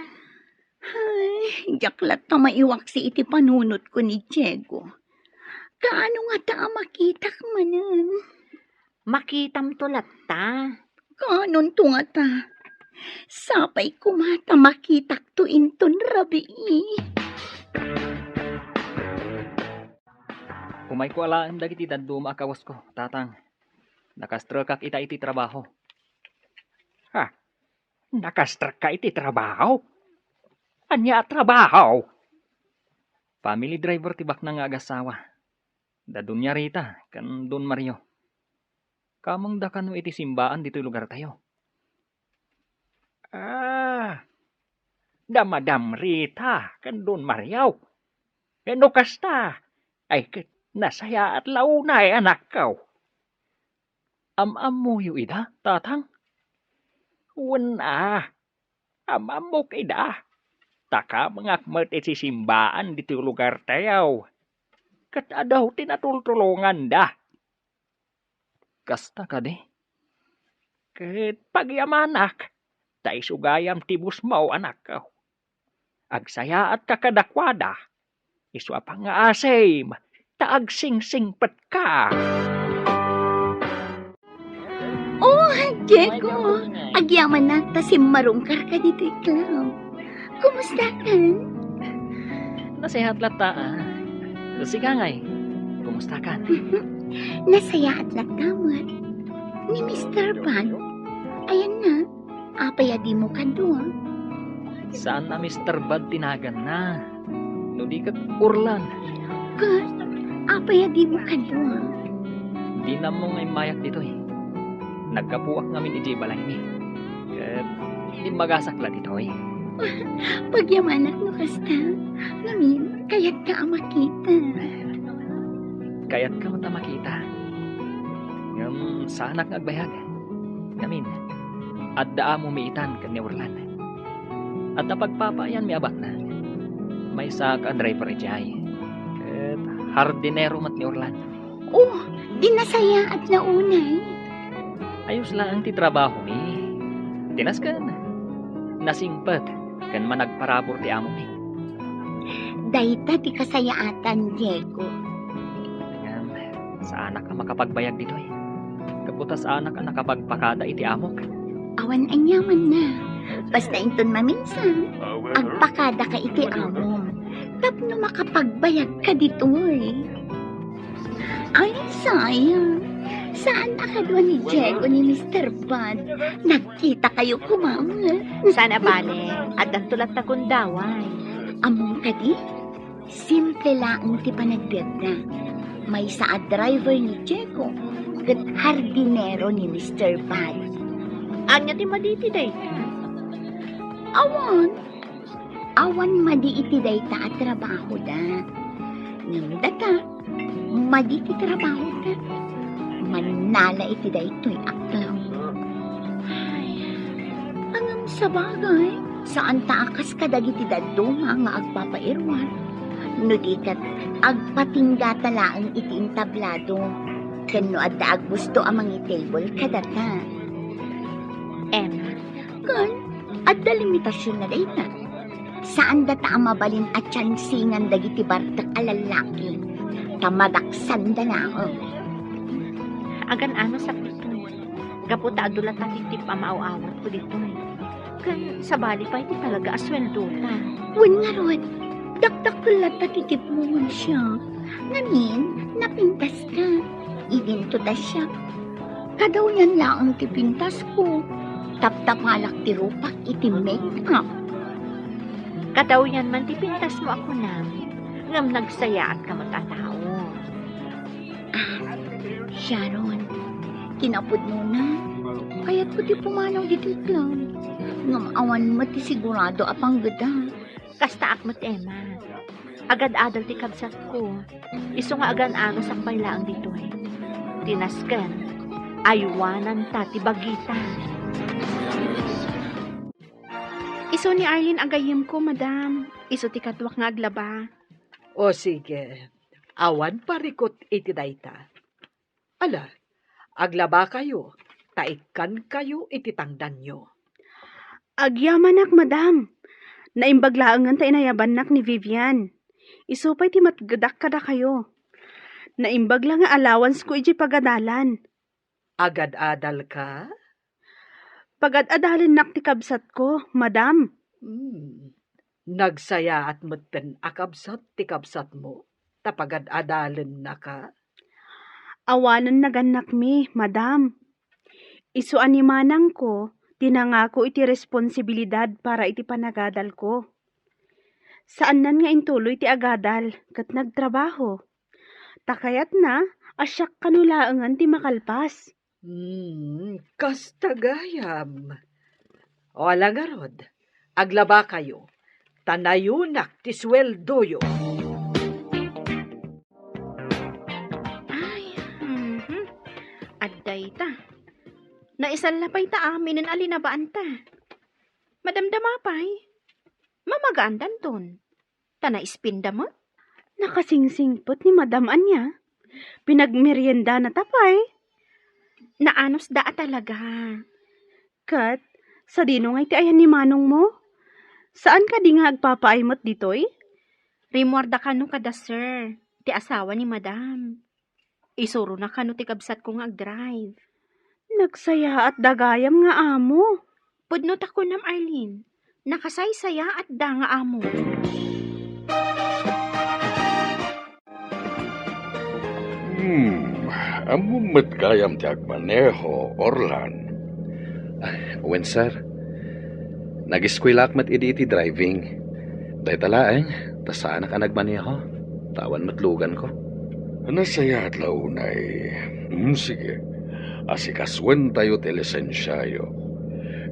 Ay, jaklat na maiwak si iti panunot ko ni Diego. Kaano nga ta makita ka manan? Makitam tulat ta. Kanon to nga ta? Sapay kumata makitak to inton rabi. Kumay ko alaan dagiti daddo maakawas ko, tatang. Nakastral kak ita iti trabaho. Ha? Nakastrak ka iti trabaho? Anya trabaho? Family driver tibak na nga agasawa. Da Doña Rita, kan Don Mario. Kamang da kano iti simbaan dito lugar tayo. Damadam Rita, kan Don Mariaw. Ano kasta? Ay, nasaya at launay anak kaw. Am-am mo yu ida, tatang. Wala. Amam mo kida. Taka mangakmat iti simbaan dito lugar tayo. Kat adaw tinatultulungan da. Kasta ka de. Ket pagyamanak, ta isugayam tibus mo anak ko. Agsaya at kakadakwada, isu apang nga asem, ta agsingsingpet ka. Oh, Diego, agyaman na ta si marungkar ka dito iklaw. Kumusta ka? Nasihat lata ah. Sige ngay, kumusta ka? Nasaya at lakamot. Ni Mr. Pan. Ayan na, apaya di mo ka doon. Saan na Mr. Bad tinagan na? Nudi kat urlan. Kat, apaya di mo ka doon. Di na mo ngay mayak dito eh. Nagkapuak ngamin iji balay ni. Kat di magasakla dito eh. Pagyamanak no kasta. Ngamin, kaya't ka ang makita. Kaya't ka mata makita. Ngam sanak ngagbayag. Ngamin, adda mo miitan kan ni urlan. At napagpapayan mi abak na. May sa ka-driver ijay. Kat hardinero mat ni urlan. Oh, di nasaya at naunay. Ayos lang ang titrabaho ni. Tinas kan. Nasingpet. Kan managparabor ti amo ni. Dayta di kasayaatan, Diego. Ngam, sa anak ka makapagbayag dito eh. Kaputas anak ka nakapagpakada iti amok. Awan anyaman na. Basta inton maminsan, agpakada ka iti amom. Tapno makapagbayag ka dito eh. Ay, sayang. Saan akadwa ni Diego ni Mr. Bud? Nagkita kayo kumama. Sana bale, at ang tulat na kundaway. Among kadi, simple lang ti panagbiag na. May sa driver ni Diego, kat hardinero ni Mr. Bud. Anya ti maditi day. Awan madi iti dayta at trabaho da. Ngam data, madi iti trabaho da. Manala iti daytoy aklaw. Ay, angam sa bagay, saan taakas ka dagiti daduma nga agpapairwan. No di kat agpatingga talaang iti intablado. Kano adda agbusto amang table kadata. Emma, Kan, adda limitasyon na dayta. Saan data ang mabalin at tsansingan dagiti bartak alalaki. Tamadaksan da na agan ano sa pito. Kaputa adulat na titip amaaw-awat ko dito eh. Kan sa bali pa iti talaga asweldo ta. Wen nga rod, dakdak kulat tatitip mo siya. Ngamin, napintas ka. Iginto ta siya. Kadaw niyan lang ang tipintas ko. Taptapalak ti rupak iti make-up. Kadaw yan man tipintas mo ako na. Ngam nagsaya at kamatataw. Sharon, kinapod mo na. Kaya't ko ti pumanaw dito lang. Ngam awan mo ti sigurado apang gada. Kasta akmat Emma. Agad adal ti kabsat ko. Iso nga agan agos ang pailaang dito eh. Tinaskan. Aywanan ta ti bagita. Iso ni Arlene agayim ko, madam. Iso ti katwak nga aglaba. O sige, awan parikot iti dayta. Ala, aglaba kayo, taikan kayo iti tangdan nyo. Agyamanak, madam. Naimbaglaangan ta inayabanak ni Vivian. Isupay ti matgadak kada kayo. Naimbagla nga allowance ko iji pagadalan. Agad-adal ka? Pagad-adalin nak ti kabsat ko, madam. Nagsaya at mutten akabsat ti kabsat mo, tapagad-adalin na ka? Awanan naganak mi, madam. Isu animanang ko, tinangako iti responsibilidad para iti panagadal ko. Saan nan nga intuloy ti agadal, kat nagtrabaho. Takayat na, asyak kanulaangan ti makalpas. Kastagayam. Wala nga rod, aglaba kayo, tanayunak ti sweldoyo. Adday ta. Naisalapay ta amin ang alinabaan ta. Madamdamapay. Mamagandan ton. Tanaispinda mo? Nakasingsingpot ni madam anya. Pinagmerienda na tapay. Naanos da talaga. Kat, sa dino nga iti ayan ni Manong mo? Saan ka di nga agpapaaymot ditoy? Rimorda ka no kada sir, ti asawa ni madam. Isuro na ka no ti kabsat ko nga ag-drive. Nagsaya at dagayam nga amo. Pudnot ako nam Arlene, nakasaysaya at da nga amo. Amumat kayam ti agmaneho, Orlan. Wen, sir. Nag-eskwela mat iti driving. Day talaeng, tasaan ka nagmaneho. Tawan matlugan ko. Nasaya at launay. Sige. Asikaswen tayo ti lisensyayo.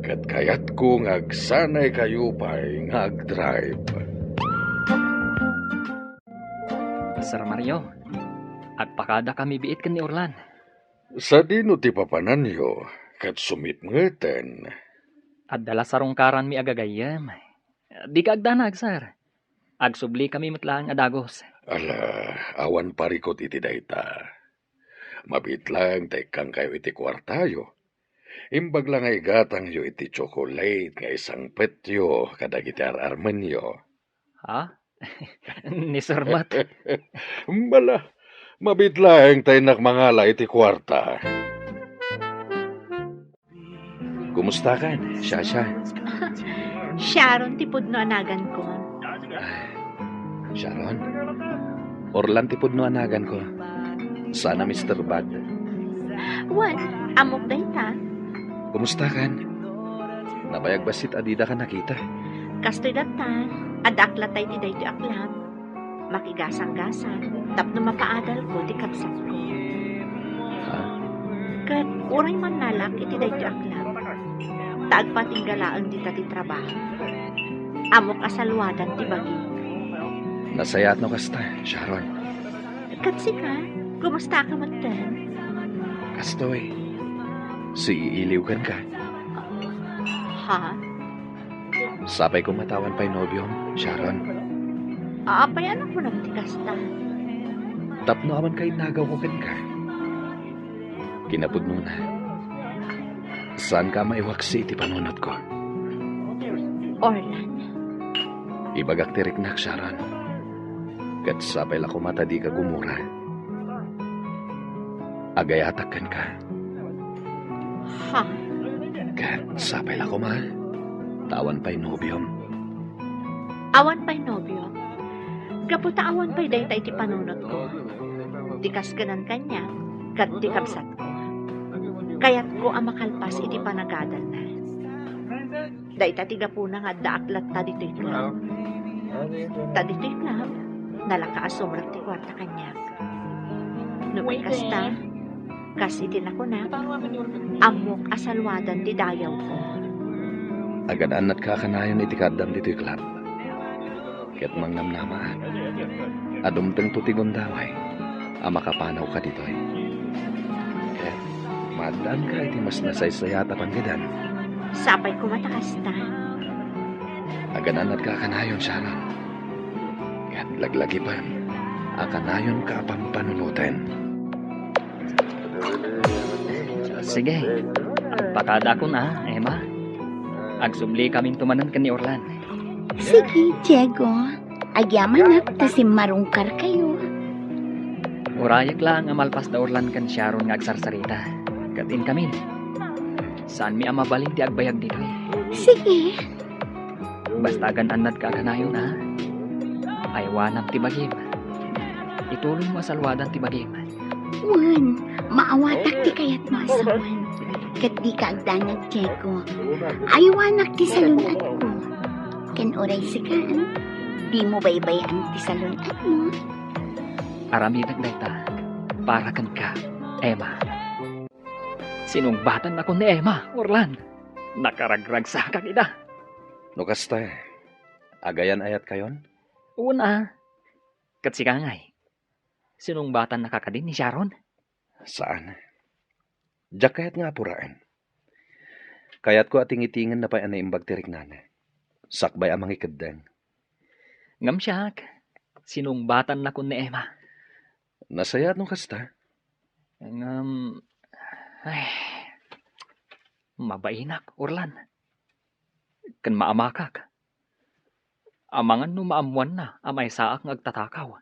Kat kayat ko ngagsanay kayo pa'y ngag-drive. Sir Mario, agpakada kami biit kan ni Orlan. Sa dino ti papananyo, kat sumitngeten. At dala sarungkaran mi agagayam. Di ka agdanag, sir. Agsubli kami matlaang adagos. Ala, awan parikot iti dayta. Mabit lang tekang kayo iti kwartayo. Imbag lang ay gatang yo iti chocolate nga isang petyo kadag iti ararman yo. Ha? Ni Sir Mat. Bala, mabit lang tayo nakmangala iti kwarta. Kumusta kan, Shasha? Sharon ti pudno anagan ko. Sharon? Orlan ti pudno anagan ko. Sana Mr. Bad. What? Amok day ta? Kumusta kan? Nabayag basit adida ka nakita. Kastoy data, adakla tay ti day ti aklam. Makigasang-gasan, tapno mapaadal ko ti kabsat ko. Ha? Kat uray man nalak iti day ti aklam. Taagpatinggalaan ti ti trabaho. Amok asalwadan ti bagi. Nasayat no kasta, Sharon. Kat sika, kumusta ka magtan? Kastoy. Si iiliw kan ka. Ha? Sapay ko matawan pa'y nobyom, Sharon. Apay anak mo naman ti kasta. Tapno aman kay nagaw ko kan ka. Kinapudno na. Saan ka maiwaksi iti panunot ko? Orlan. Ibagak tirik nak, Sharon. Kat sapay la kumata di ka gumura. Agayatak kan ka. Ha? Kat sapay la kuma. Tawan pa'y nobyom. Awan pa'y nobyo. Kaputa awan pa'y day ti panunot ko. Tikas ganan kanya, kat ti kabsat ko. Kayat ko ang makalpas iti panagadan na. Dayta tiga po na nga daaklat ta dito'y club. Ta dito'y club, nalakaasumrak ti kwarta kanya. Nupay kasta, kasi tinako na, amok asalwadan ti dayaw ko. Agadaan at kakanayon iti kadam dito'y club. Ket mangnamnamaan. Adumteng tutigon daway. Amakapanaw ka dito'y. Ket madan ka iti mas nasaysayata panggadan. Sapay ko matakasta. Agadaan at kakanayon, Sharon. Ket laglagipan. Akanayon ka pampanunutin. Sige, agpakada ko na, Emma. Agsubli kaming tumanan kan ni Orlan. Sige, Diego. Agyaman na si marungkar kayo. Urayak lang amalpas da Orlan kan Sharon nga agsarsarita. Katin kami. Saan mi amabalin ti agbayag dito eh. Sige. Basta gananad ka kanayon ha. Aywanam ti bagim. Ituloy mo asalwadan ti bagim. Wan, maawatak ti kayat mo asawan. Kat di ka agdanag, Diego. Aywanak ti salunat ko. Ken oray sikaan, di mo baybayan ti salunat mo. Aramidag dayta. Para kan ka, Emma. Sinungbatan ako ni Emma, Orlan. Nakaragrag sa kakida. No kasta, agayan ayat kayon? Una, katsikangay. Sinungbatan nakakadin ni Sharon. Saan? Diyak kayat nga apuraan. Kayat ko ating itingan na pa imbag tirik nana. Sakbay amang ikadang. Ngam siyak, sinungbatan na ko ni Emma. Nasayat no kasta? Ngam, ay, Mabainak, Orlan. Kan maamakak. Amangan no maamuan na amay saak ng agtatakaw.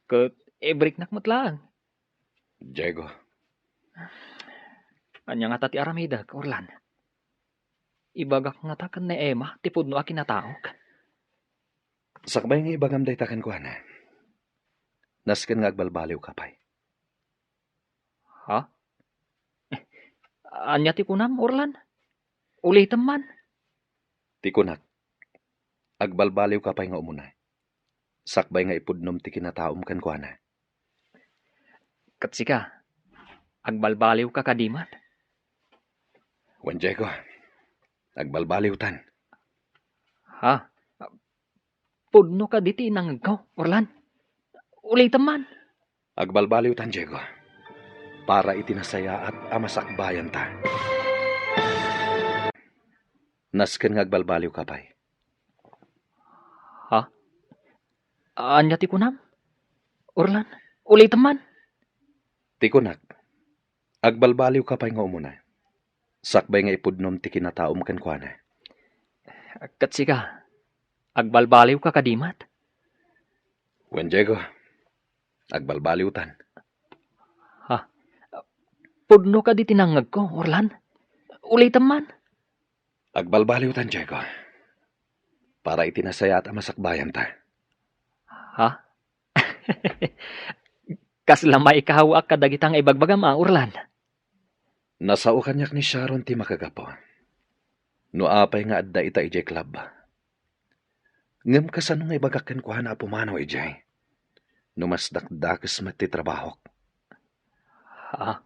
Kat ebrik nak matlang. Diego, Anya nga tati aramidag, Orlan. Ibagak nga takan na Emma, tipod no akin nataok. sakbay nga ibagam day takan ko na. Nasken nga agbalbaliw kapay. Ha? Anya ti kunam, Orlan? Ulitam man. Tikunak, agbalbaliw kapay nga umunay. Sakbay nga ipudnom ti kinataom kan ko na. Katsika, agbalbaliw ka kadimat. Wan Diego, agbalbaliw tan. Ha? Pudno ka diti nang ikaw, Orlan. Ulitam man. Agbalbaliw tan, Diego. Para itinasaya at amasakbayan ta. Nasken nga agbalbaliw kapay. Ha? Anya ti kunam? Orlan, ulitam man. Tikunak, agbalbaliw kapay nga umunay. Sakbay nga ipudnom ti kinataom kan ko na. Katsika, agbalbaliw ka kadimat. Wan Diego, agbalbaliw tan. Pudno ka di tinangag ko, Orlan. Ulitam man. Agbalbaliw tan, Diego. Para itinasaya at amasakbayan ta. Ha? Kaslamay ikahawa ka dagitang ibagbagam, Orlan. Nasao kanyak ni Sharon ti makagapo. No apay nga adda ita ijay club. Ngem kasano nga ibagakan ko na pumanaw ijay. No mas dakdakas mati trabahok. Ha?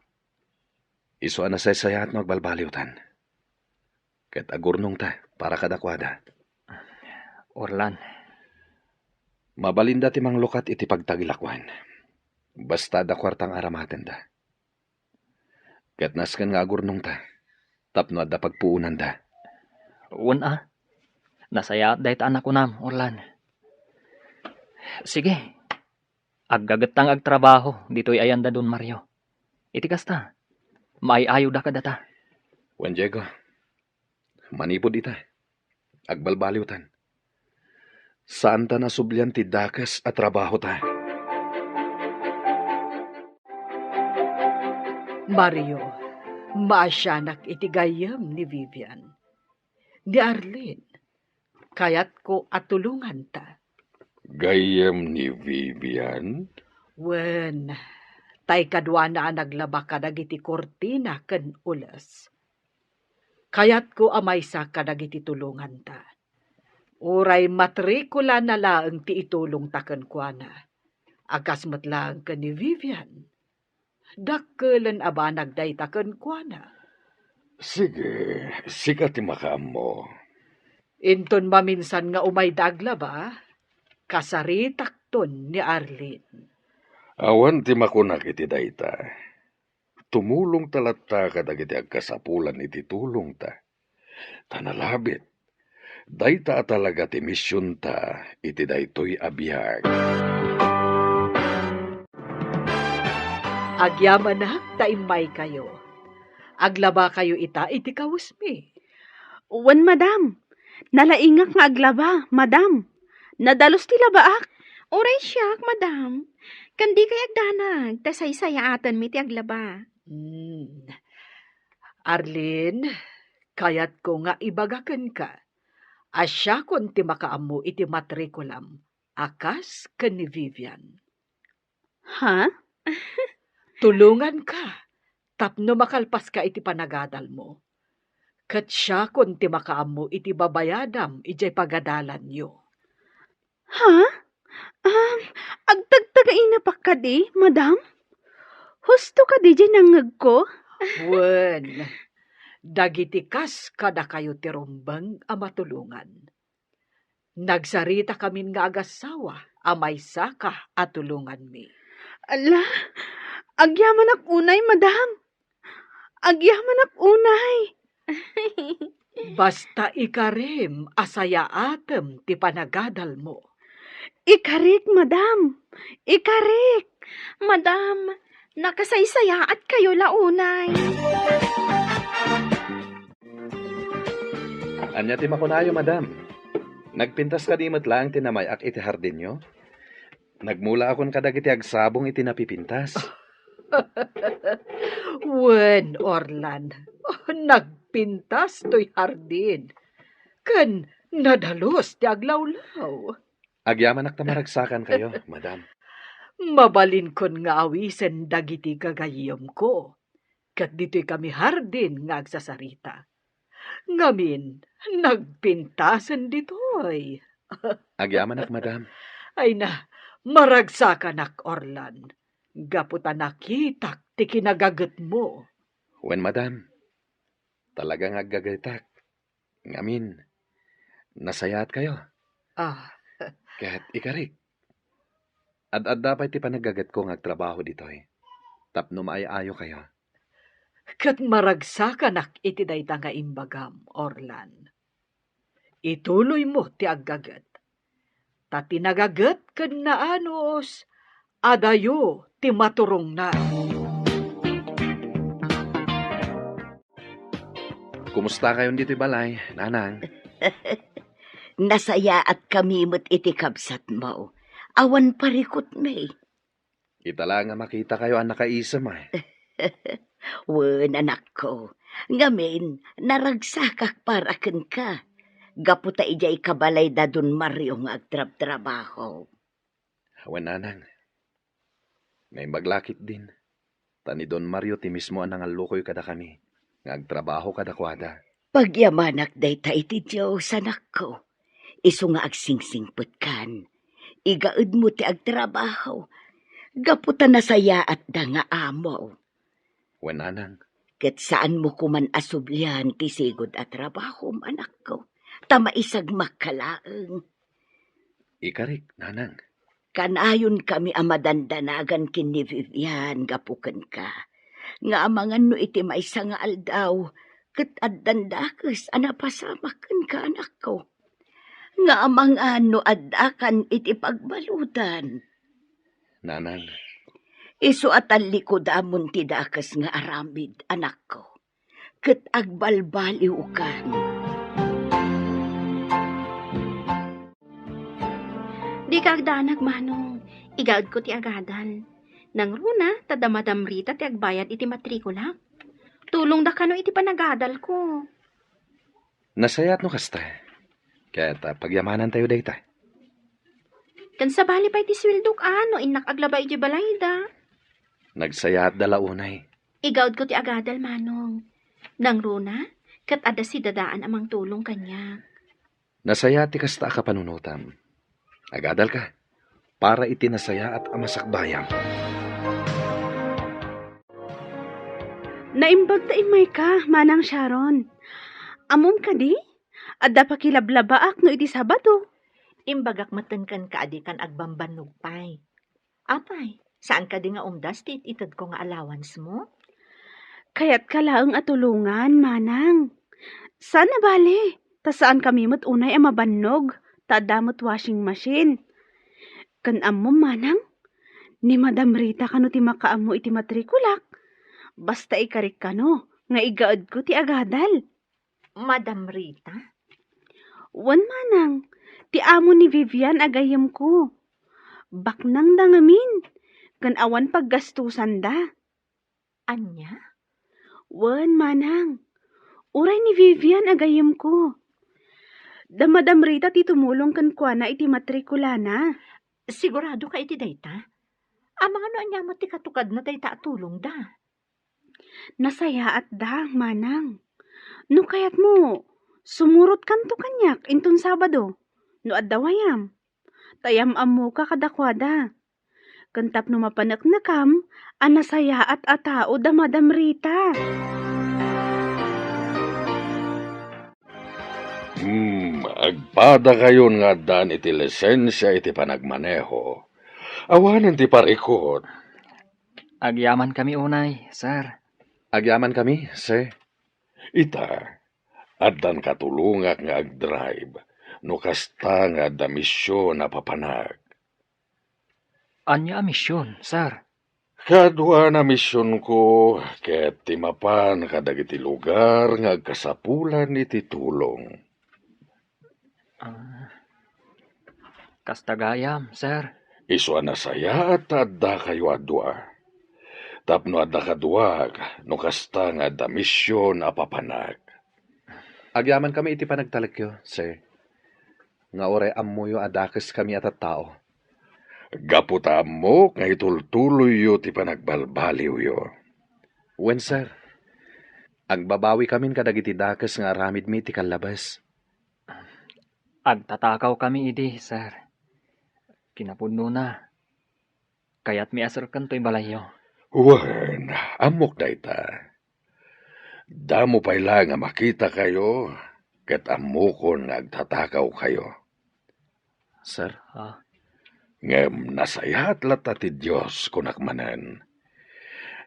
Iso na saya at magbalbaliw tan. Ket agurnong ta para kadakwada. Orlan, Mabalinda ti manglukat iti pagtagilakwan. Basta da kwartang aramaten da. Ket nasken nga agurnong ta. Tapno adda pagpuunan da. una. Nasaya dahit anak ko nam, Orlan. Sige. Aggagatang agtrabaho, dito'y ayanda dun, Mario. Iti kasta. Maiayo da ka data. Wan Diego, manipod ita. Agbalbaliw tan. Saan ta nasublyan ti dakas at trabaho ta? Mario, maasyanak iti gayam ni Vivian. Ni Arlene, kayat ko at tulungan ta. Gayam ni Vivian? Wen, tay kadwa na naglaba ka dagiti kortina ken ulas. Kayat ko amay sa kadagiti tulungan ta. Uray matrikula na laeng ti itulong ta ken kuana. Akas matlang ken ni Vivian. Dakkelan aba nagday ta ken kuana. Sige, sikat ti makaam mo. Inton maminsan nga umay daglaba, kasaritak ton ni Arlene. Awan ti makunak iti dayta. Tumulong talatta kadagiti agkasapulan iti tulong ta. Tanalabit. Dayta talaga ti misyon ta iti daytoy abiyag. Agyamanak taimay kayo. Aglaba kayo ita iti kawusmi. Wan, madam. Nalaingak nga aglaba, madam. Nadalos ti labaak. Oray siyak, madam. Kandi kay agdanag, tasay-sayatan mi ti aglaba. Arlene, kayat ko nga ibagaken ka. Asya kon ti makaamu iti matrikulam. Akas ken ni Vivian. Ha? Tulungan ka. Tapno makalpas ka iti panagadal mo. Kat siya kon ti makaamu iti babayadam ijay pagadalan nyo. Ha? Agtagtagain na pa ka di, madam? Husto ka di dyan nangag ko? Wen, dagiti kas kada kayo ti rumbang a matulungan. Nagsarita kamin nga agasawa amay saka at tulungan mi. Ala, agyaman ak unay, madam. Agyaman ak unay. Basta ikarim asaya atem ti panagadal mo. Ikarik, madam. Ikarik. Madam, nakasaysayaat kayo launay. Anya ti makunayo, madam. Nagpintas ka dimot lang tinamayak iti hardin nyo? Nagmula akon kadag iti agsabong iti napipintas. Wen, Orlan, nagpintas to'y hardin. Kan nadalos ti aglawlaw. Agyaman tamaragsakan kayo, madam. Mabalin kon nga awisen dagiti gagayom ko. Kat dito'y kami hardin nga agsasarita. Ngamin, nagpintasan dito'y. Agyaman madam. Ay na, maragsakan Orlan. Gaputa nakitak ti kinagagat mo. Wen, madam. Talagang aggagaytak. Ngamin, nasayat kayo. Ah, Kaya't ikarik. Ad dapat ti panagagat ko ngagtrabaho dito'y. Tapno maayayo kayo. kat maragsakan iti dayta nga imbagam, Orlan. Ituloy mo ti aggagat. Ta tinagagat ken naanos, adayo ti maturong na. Kumusta kayon dito'y balay, nanang? Nasaya at kamimot iti kabsat mo. Awan parikot may. Itala nga makita kayo ang nakaisam Wen, anak ko. Ngamin, naragsakak para ken ka. Gaputa ijay kabalay da dun Mario nga agtrab-trabaho. Wen, nanang. May maglakit din. Tani Don Mario ti mismo ang nangalukoy kada kami. Ngagtrabaho kada kwada. Pagyamanak dayta iti Diyos, anak ko. Isu nga agsingsingput kan. Igaud mo ti agtrabaho. Gaputa nasaya at da nga amo. Wen, nanang. Ket saan mo kuman asublihan ti sigod at trabaho, anak ko. Tamaisag makalaeng. Ikarik, nanang. Kanayon kami amadandanagan kin ni Vivian gapuken ka. Nga amangan no iti maysa nga aldaw. Ket addandakes anapasamaken ka, anak ko. Nga amangan no addakan iti pagbalutan. Nanang. Isu atan likod amon ti dakes nga aramid, anak ko. Ket agbalbaliw kan. Di ka agdanag, manong. Igaad ko ti agadal. Nang runa, tadamadamrita ti agbayad iti matrikula. Tulong da kano iti panagadal ko. Nasayat no kasta. Kaya pagyamanan tayo dayta. Kan sa bali pa iti swildok ano, inak aglaba iti balayda. Nagsayat dalaunay. Igaad ko ti agadal, manong. Nang runa, kat ada si dadaan amang tulong kanya. Nasayat ti kasta ka panunutam. Agadal ka. Para itinasaya at amasakbayam. Naimbag ta imay ka, manang Sharon. Amom ka di? Adda pa kilablabaak no iti Sabado. Imbagak matenkan ka adikan agbambanog pay. Apay, saan ka di nga umdas ti itad ko nga allowance mo? Kaya't kalaang atulungan, manang. Sana bale, ta saan kami mo't unay ang mabannog, ta damot washing machine. Kan ammo, manang, ni Madam Rita kano ti makaammo iti matrikulak. Basta ikarik kano, nga igaad ko ti agadal. Madam Rita? Wan, manang, ti amo ni Vivian agayam ko. Baknang dangamin, kan awan paggastusan da. Anya? Wan, manang. Uray ni Vivian agayam ko. Da Madam Rita ti tumulong kan kwa na iti matrikula na. Sigurado ka iti dayta? Amang ano anya mo ti katukad na dayta tulong da? Nasaya at da, manang. No kayat mo, sumurot kanto kanyak intun Sabado. No addawayam. Tayam amo ka kadakwada. Kantap no mapanak na kam, anasaya at atao da Madam Rita. Agpada kayon nga dan iti lisensya iti panagmaneho. Awanan ti parikot. Agyaman kami unay, sir. Agyaman kami, sir. Ita, addan katulungak nga agdrive. No kasta nga da misyon na papanag. Anya a misyon, sir. Kadwa na misyon ko, ket timapan kadag iti lugar nga agkasapulan iti tulong. Ah, kastagayam, sir. Isu na saya at adda kayo adwa. Tapno adda kaduag, no kasta nga da misyon apapanag. Agyaman kami iti panagtalagyo, sir. Nga ore ammuyo adakes kami at tao. Gaputa mo nga itultuloy yo ti panagbalbaliw yo. Wen, sir. Agbabawi kamin kadagiti dakes nga aramid mi ti kalabas. Agtatakaw kami idi, sir. Kinapuno na. Kaya't mi asar kanto'y balayo. Wen, amok da ita. Damo pala nga makita kayo, ket amokon nga agtatakaw kayo. Sir, Ah, Ngem nasayat lata ti Diyos kunakmanen.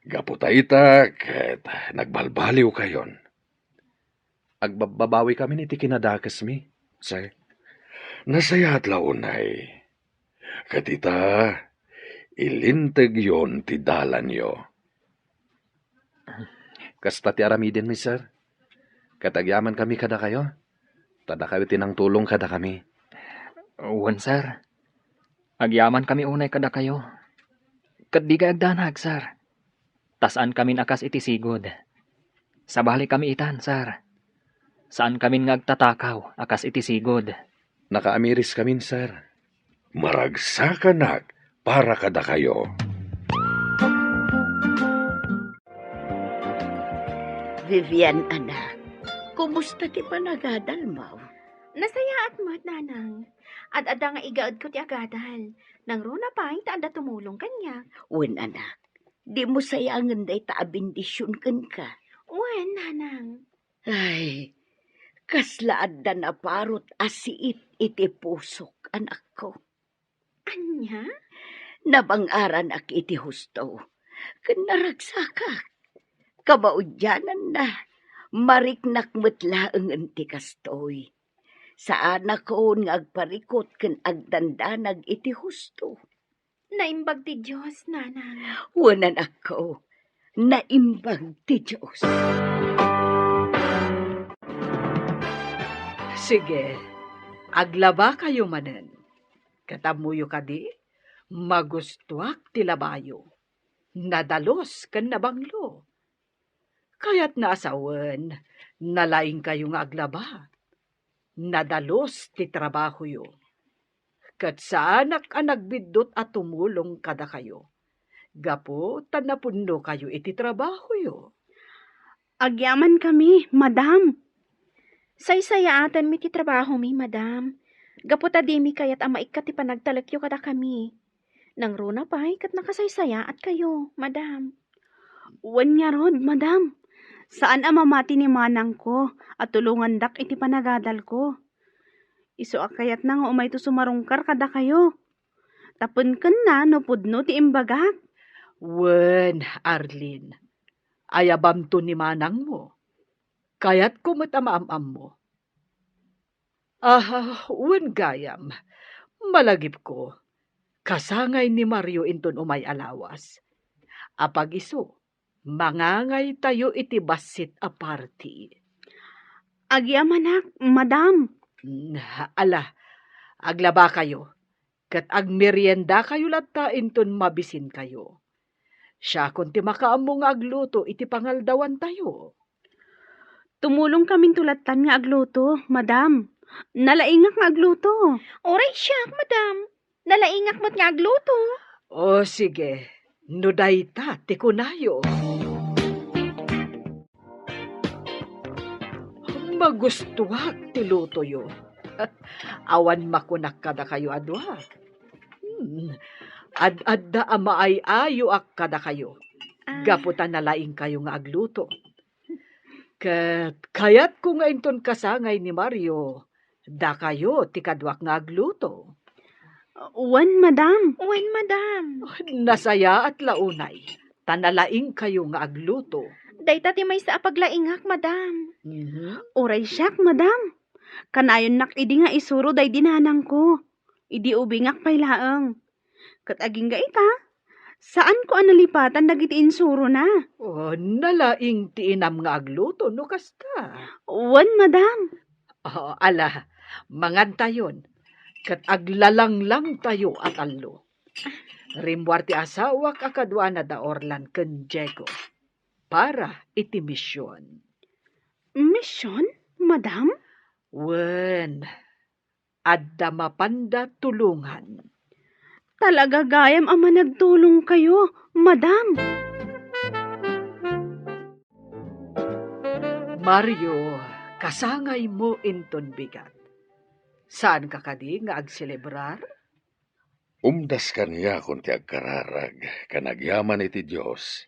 Gaputa ita, ket nagbalbaliw kayon. agbabawi kami iti kinadakes mi, sir. Nasayat launay. Ket ita, ilinteg yon ti dalan yo. Kasta ti aramiden mi, sir. Katagyaman kami kada kayo. Tada kayo tinang tulong kada kami. uwan, sir. Agyaman kami unay kada kayo. Kat di ka agdanag, sir. Tasaan kami akas iti sigod. Sabali kami itan, sir. Saan kami ngagtatakaw akas iti sigod. Nakaamiris kami, sir. Maragsakanag para kada kayo. Vivian, anak, kumusta ti panagadal mo? Nasaya at mat, nanang. At ada nga igaad ko ti agadal. Nang runa pa, ita ada tumulong kanya. Wen, anak, di mo sayangan day taabindisyon kan ka. Wen, nanang. Ay, kaslaad da na parot asiit iti pusok, anak ko. Anya? Nabangaran ak iti husto. Kanaragsakak. Kabaudyanan na. Mariknak metlaeng enti kastoy. Saan ako nga agparikot ken agdandanag iti husto. Naimbag ti Diyos, nanang. Wanan ako. Naimbag ti Diyos. Sige, aglaba kayo manen. Katamuyo kadi, magustuak ti labayo. Nadalos kan nabanglo. Kaya't naasawan, nalaing kayo nga aglaba. Nadalos ti trabaho yo. Kat saanak ang nagbidot at tumulong kada kayo. Gapo, tanapundo kayo iti trabaho yo. Agyaman kami, madam. Saysayatan mi ti trabaho mi, madam. Gaputa di mi kayat ama ikat ti panagtalakyo kada kami. Nang runa pa, kat nakasaysaya at kayo, madam. Wanya rod, madam. Saan amamati ni manang ko at tulungan dak iti panagadal ko. Iso akayat na nga umay to sumarungkar kada kayo. Tapon kan na no pudno ti imbagat. Wen, Arlene, ayabam to ni manang mo. Kaya't kumatamaam mo. Wen gayam, malagip ko. Kasangay ni Mario inton umay alawas. Apag iso, mangangay tayo iti basit a party. Agyamanak, madam. Ala, aglaba kayo. Kat agmerienda kayo lata inton mabisin kayo. Siya kunti makaamong agluto iti pangaldawan tayo. Tumulong kaming tulatan nga agluto, madam. Nalaingak nga agluto. Oray siya, madam. Nalaingak mo't nga agluto. O sige, nudayta, tikunayo. Magustuhak ti luto yo. Awan makunak kada kayo adwa. Ad-adda ama ay ayo ak kada kayo. Gaputan na laing kayo nga agluto. Kayat ko nga inton kasangay ni Mario, da kayo ti kadwak nga agluto. Wan, madam. Wan, madam. Nasaya at launay, tanalaing kayo nga agluto. Dayta ti may sa apaglaingak, madam. Oray siyak, madam. Kanayon nak idi nga isuro day dinanang ko. Idi ubingak pay laeng. Kat aging ga ita, saan ko analipatan dagiti insuro na? Nalaing ti inam nga agluto, no kasta. Wan, madam. Ala, Mangantayon, kat aglalanglang tayo at allo. Rimwar ti asawa kakadwa na da Orlan ken Diego. Para iti misyon. Mission, madam? Wen, adda mapanda tulungan. Talaga gayam ama nagtulong kayo, madam. Mario, kasangay mo inton bigat. Saan ka kadi nga agselebrar? Umdas kaniya kung ti agkararag, kanagyaman iti Diyos.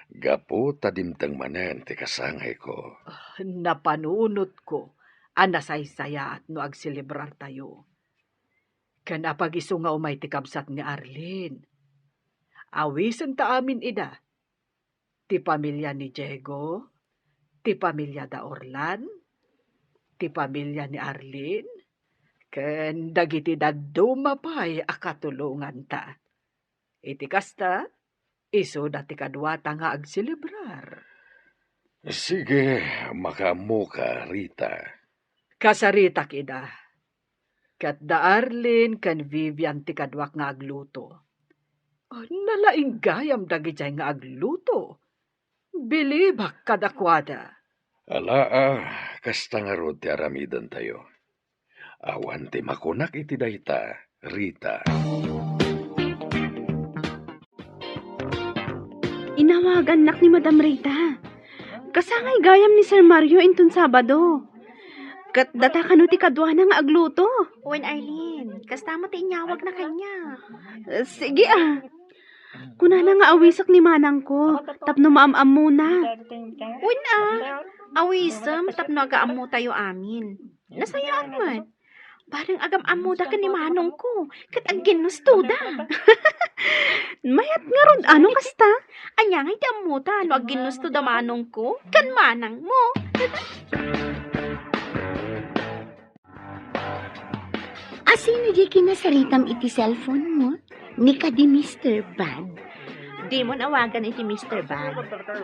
Gapo tadimtang manen ti kasangay ko. Napanunot ko, anasaysaya at no agselebrar tayo. Kanapag-iso nga umay ti kabsat ni Arlene. Awisen ta amin ida. Ti pamilya ni Diego, ti pamilya da Orlan, ti pamilya ni Arlene, ken dagiti daddo mapay akatulungan ta. Iti kasta, iso dati kadwata nga agselebrar. Sige, makamu ka, Rita. Kasarita kida. Kat da Arlene kan Vivian ti kadwak nga agluto. Nalaing gayam dagiti nga agluto. Bilibak kadakwada. Kasta nga rod ti aramidan tayo. Awan ti makunak iti dayta, Rita. Inawagan nak ni Madam Rita. Kasangay gayam ni Sir Mario inton Sabado. Kat data kano ti kadwa na nga agluto. Wen Arlene, kastama ti inyawag na kanya. Sige Kuna na nga awisak ni manang ko. Tapno maam-am muna. Wen awisam tapno agaam mo tayo amin. Nasayaan man. Parang agam-amo da ka ni manong ko. Kat ang ginusto da. Mayat nga rod ano kasta? Anya nga iti amuta. No ag ginusto da manong ko. Kan manang mo. Asino di kinasaritam iti cellphone mo? Ni ka di Mr. Bad. Di mo nawagan iti Mr. Bad.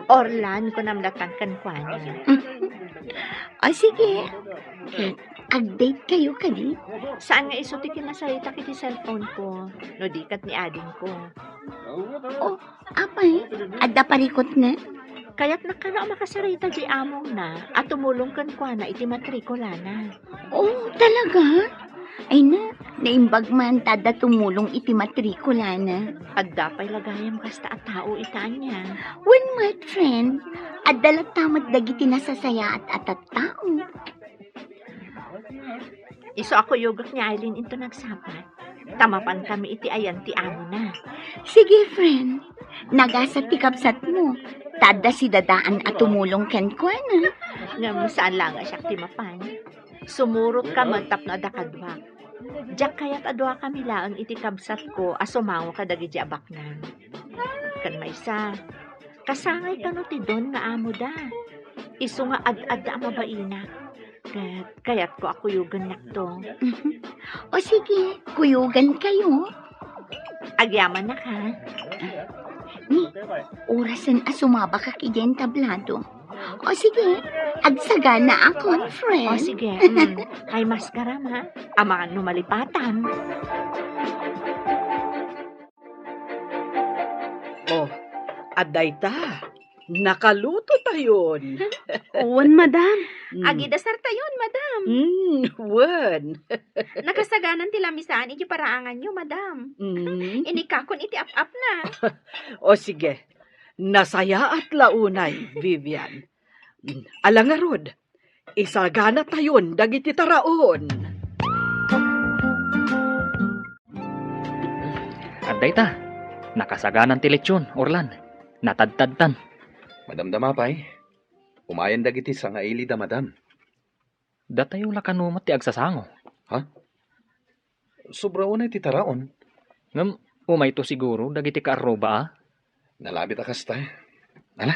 Orlan ko namlatan kan kwanya. O sige. Ag-date kayo kadi? Saan nga iso ti kinasarita kiti cellphone ko? No di kat ni ading ko. O, apay? Adda parikot na? Kaya't nakano makasarita di among na at tumulong kan kwa na iti matrikula na. Oh, talaga? Ay na, naimbag man tada tumulong iti matrikula na. At dapay lagayam kasta at tao itanya. When my friend, adalat tamat dagiti nasasaya at atat tao. Iso ako yugak ni Aileen into nagsapat. Tamapan kami iti ayan ti amo na. Sige, friend. Nagasat ti kapsat mo. Tada si dadaan at tumulong ken kwa na. Ngam saan lang siya ti mapan. Sumurot ka magtap na adakadwa. Diyak kaya't adwa kami laang iti kabsat ko asumango ka dagi di abaknan. Kan maysa. Kasangay ka no ti don nga amo da. Iso nga ad-ad da mabaina. Kaya't ko ako yugan nakto. O sige, kuyugan kayo. Agyaman na ka. Ni, orasan asumaba ka kijen tablado. O sige, agsaga na ako, friend. O sige, kay maskaram ha. Amangan numalipatan. Oh, aday ta. Nakaluto tayon. Uwan, madam. Agidasar tayon, madam. Wen. Nakasaganan ti lamisan iti paraangan nyo, madam. Inikakon iti ap-ap na. O sige, nasaya at launay, Vivian. Alangarod, isagana tayon dagiti taraon. Aday ta, nakasaganan ti lechon, Orlan. Natadtadtan. Madam Damapay, umayan dagiti sa nga ili da madam. Datayo lakanumat ti agsasango. Sobra unay ti taraon. Ngam, umay to siguro, dagiti ka-arroba Nalabit akas ta. Ala,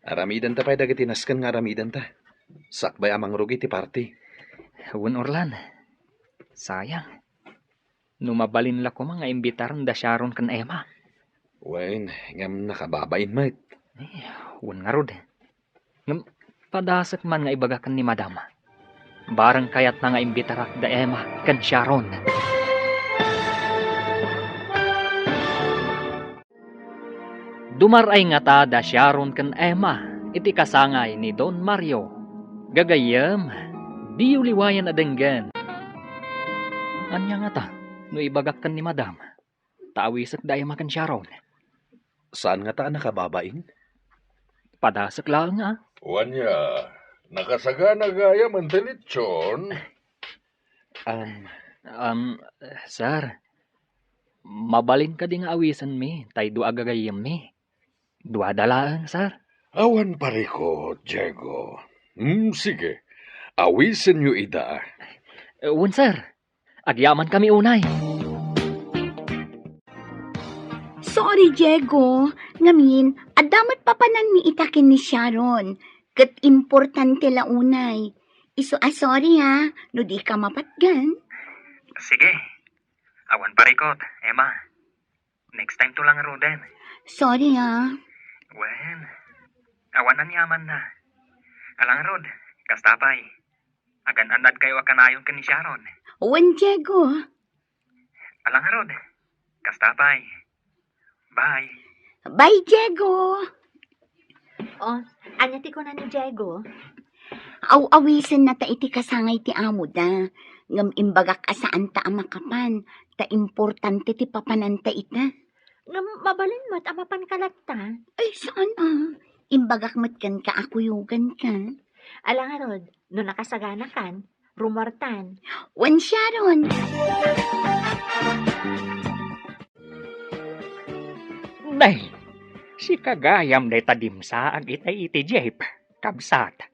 aramidan ta pa'y dagiti naskan nga aramidan ta. Sakbay amang rugi ti party. Wen Orlan, sayang. Numabalin la ko mga imbitaran da Sharon kan Emma. Wen, ngam nakababain mait. Wen nga rod. Ngam, padasak man nga ibagakan ni madama. Barang kayat na nga imbitarak da Emma kan Sharon. Dumaray nga ta da Sharon kan Emma, iti kasangay ni Don Mario. Gagayam, di uliwayan adenggan. Anya nga ta, no ibagak kan ni Madam. Taawisak da Emma kan Sharon. Saan nga ta nakababain? Padasak lang nga. Wanya, nakasagana gaya man telitsyon. Sir, mabalin ka di nga awisan mi, tay dua gagayam mi. Dua dalaan, sir. Awan pare ko, Diego. Sige. Awisin nyo ida. Un, sir. Agyaman kami unay. Sorry, Diego. Ngamin, adamat papanan mi itakin ni Sharon. Kat importante la unay. Sorry ha, no di ka mapatgan. Sige. Awan parikot, Emma. Next time to lang Ruden. Sorry ha. Well, awanan yaman na. Alang Rod, kastapay. Agan andad kayo akanayon ka ni Sharon. Wan, Diego. Alang Rod, kastapay. Bye. Bye, Diego. Oh, anya ti ko na ni Diego. Aw-awisan na ta iti kasangay ti amo da. Ngam imbagak asaan ta amakapan. Ta importante ti papananta ita. Nga mabalin mo't amapan kalatta. Ay, saan Imbagak matkan ka akuyugan ka. Alang Rod, no nakasagana kan, rumortan. Wan, Sharon. Nay, si kagayam day tadimsaag itay iti Jeep. Kabsat.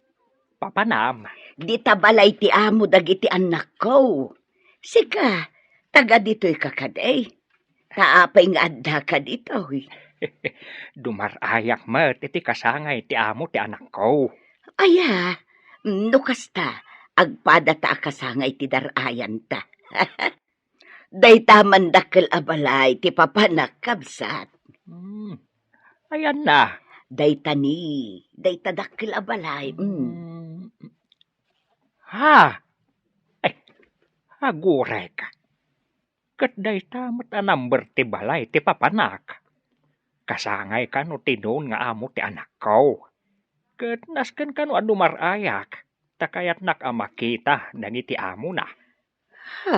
Papanam. Di tabalay ti amo dagiti anak ko. Sika, taga dito'y kakaday. Taapay nga adda ka dito. Dumarayak met iti kasangay ti amo ti anak ko. Aya, no kasta, agpada ta kasangay ti darayan ta. Day taman dakkel abalay ti papanak kabsat. Ayan na. Day tani, day tadakkel abalay. Ha? Ay, haguray ka. Kat day tamat a number ti balay ti papanak. Kasangay ka no tinon nga amo ti anak ko. Kat nasken ka no adumarayak. Takayat nakamakita dagiti amo na. Ha?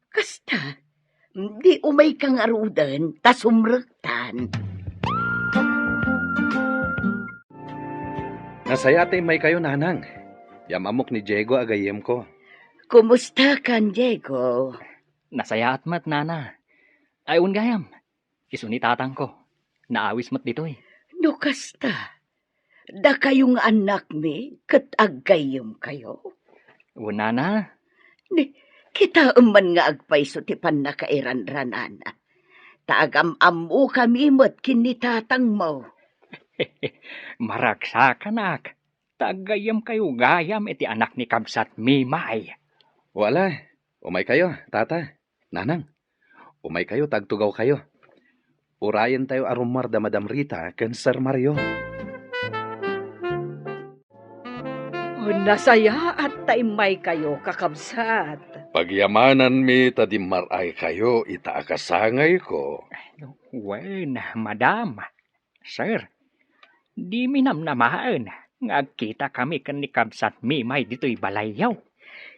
Kasta, di umay kang arudan, tasumrektan. Nasayate may kayo, nanang. Yamamok ni Diego agayem ko. Kumusta kan, Diego? Nasaya at mat, nana. Ay, gayam. Isunit tatang ko. Naawis mat dito eh. No kasta, da kayong anak mi, kat agayom kayo. Nana. Ni, kita man nga agpaiso ti panakairan-ranana. Taagam-amu kami mat kinitatang mo. Maragsa ka nak. Tagayam kayo gayam iti anak ni Kabsat Mimay. Wala. Umay kayo, tata. Nanang. Umay kayo, tagtugaw kayo. Urayan tayo arumar da Madam Rita ken Sir Mario. Nasaya at taimay kayo, kakabsat. Pagyamanan mi tadimaray kayo, itaakasangay ko. Wen, madam. Sir, di minamnamaan. Ngagkita kami kan ni Kabsat Mimay dito'y balayaw.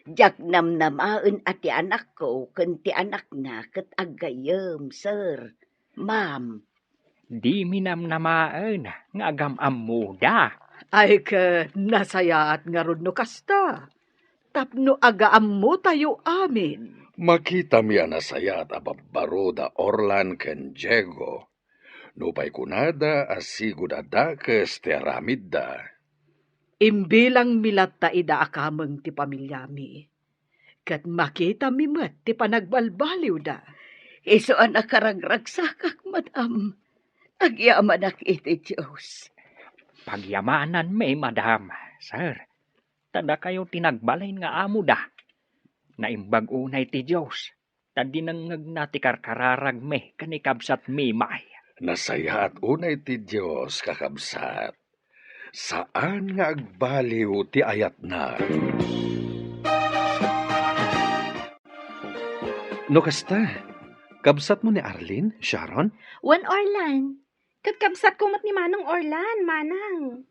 Jak namnamaan at ti anak ko, kan ti anak na, kat agayom, sir. Ma'am. Di minamnamaan. Ngagam muda. Ay ka nasaya at nga ron no kasta. Tapno agaam mo tayo amin. Makita mi anasaya at ababaro da Orlan ken Diego. Nupay kunada asigo da dakes ti aramid da. Imbilang milat ta ida akamang ti pamilyami. Kat makita mi mat ti panagbalbaliw da. Iso anak karagragsakak, madam. Agyaman ak iti Diyos. Pagyamanan may madam. Sir, tada kayo tinagbalay nga amo da. Naimbag unay ti Diyos. Tadi nang nati karkararag me kanikabsat Mimay. Nasaya at unay ti Diyos, kakabsat. Saan nga agbaliw ti ayat na? No kasta, kabsat mo ni Arlene, Sharon? Wan Orlan, Katkabsat ko mat ni Manong Orlan, Manang.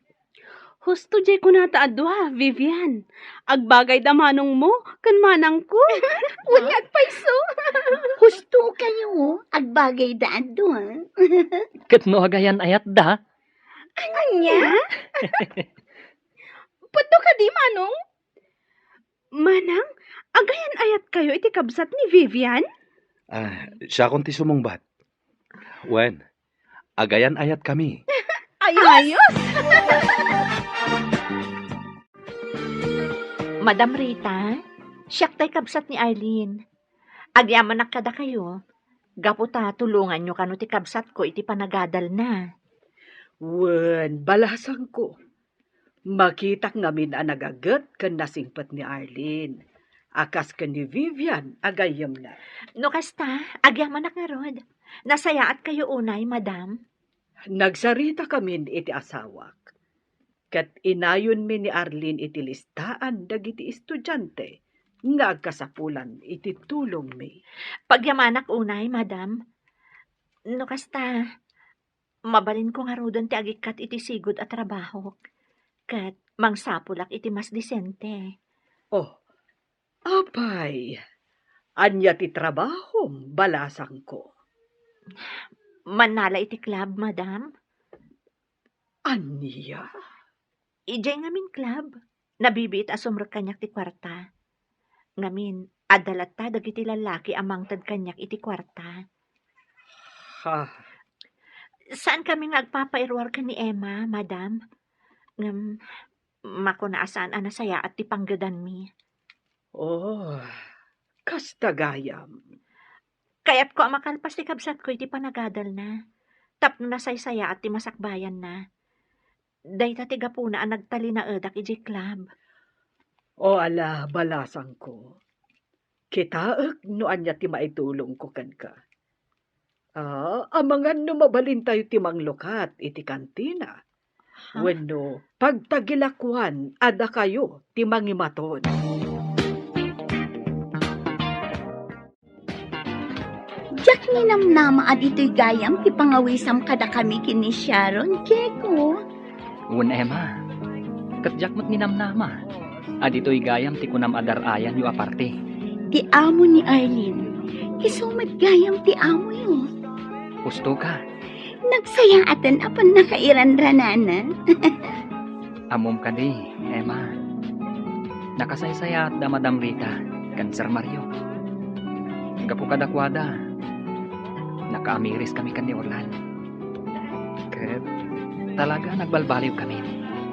Husto jay ko nata adwa, Vivian. Agbagay da manong mo, kan manang ko. Unyag paiso. Husto kayo, agbagay daan doon. Kat no agayan ayat da. Anya? Puto ka di, Manong? Manang, agayan ayat kayo iti kabsat ni Vivian? Siya konti sumungbat. Wen, agayan ayat kami. Ayos! Madam Rita, siyak tay kabsat ni Arlene. Agyaman na kada kayo. Gaputa, tulungan nyo kano ti kabsat ko iti panagadal na. Wen, balasang ko. Makitak ngamin ang nagagat kan nasingpat ni Arlene. Akas kan ni Vivian, agayam na. No kasta, agyaman na nga rod. Nasayaat kayo unay, madam. Nagsarita kami iti asawak. Kat inayon mi ni Arlene iti listaan dagiti estudyante nga agkasapulan iti tulong mi. Pagyamanak unay, madam. No kasta, mabalin ko nga rodon ti agikat iti sigod at trabaho. Kat mangsapulak iti mas disente. Oh, apay, anya ti trabahom balasang ko. Manala iti club, madam. Anya? Ijay ngamin club. Nabibit asumrek kanyak ti kwarta. Ngamin, adalat ta dagiti lalaki amang tad kanyak iti kwarta. Ha, Saan kami nga agpapairwar ka ni Emma, madam? Makunaasan anasaya at ti panggadan mi. oh, kastagayam. Kaya't ko makalpas ti kabsat ko iti panagadal na. Tapno nasaysaya at ti masakbayan na. Dayta ti gapuna ang nagtali na edak iji club. O ala, balasang ko. Kitaak no anya ti maitulong ko kan ka. Amangan no mabalin tayo ti manglukat iti kantina. Ha? Wenno, pagtagilakwan, ada kayo ti mangimaton. Jack ni namnama at ito'y gayam, ti pangawisam kada kami kini Sharon, Jeko. Un Emma. Katjak mat ninamnama. Adito'y gayam ti kunam adarayan yu aparte. Ti amo ni Arlene, isumat gayam ti amo yun. Gusto ka. Nagsayaatan apan nakairanranana. Amom ka di, Emma. Nakasaysaya at da Madam Rita, kan Sir Mario. Gapo kadakwada. Nakaamiris kami kan ni Orlan. Kat talaga nagbalbaliw kami.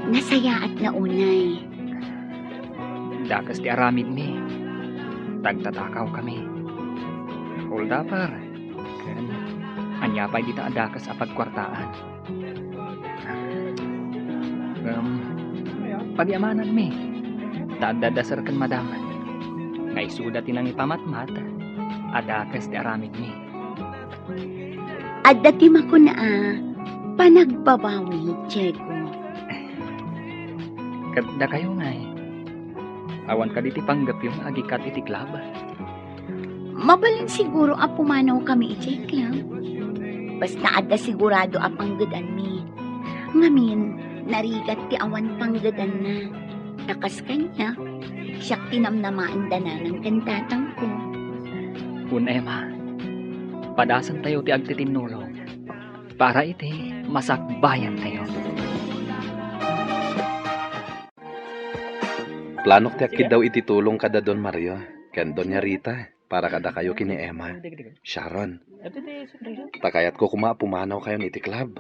Nasayaat na unay. Dakas ti aramid mi. Tagtatakaw kami. Holdapar. Kan anyapay dita adakas apag kwartaan. Pagyamanan mi. Tadadasar kan madam. Ngay suda tinang ipamatmat. Adakas ti aramid mi. At dati mako na panagbabawi, Jeko. Kadda kayo ngay. Awan ka diti panggap yung agikat iti klab. Mabalin siguro pumanaw kami i-check lang. Basta adda sigurado panggadan mi. Ngamin, narigat ti awan panggadan na. Takas kanya, siyak tinamnamaan da na ng kantatang ko. Un Emma, padasan tayo ti agtitinulong. Para iti masakbayan tayo. Plano ti akid daw iti tulong kada Don Mario. Ken Doña Rita, para kada kayo kini Emma. Sharon, takayat ko pumanaw kayo iti club.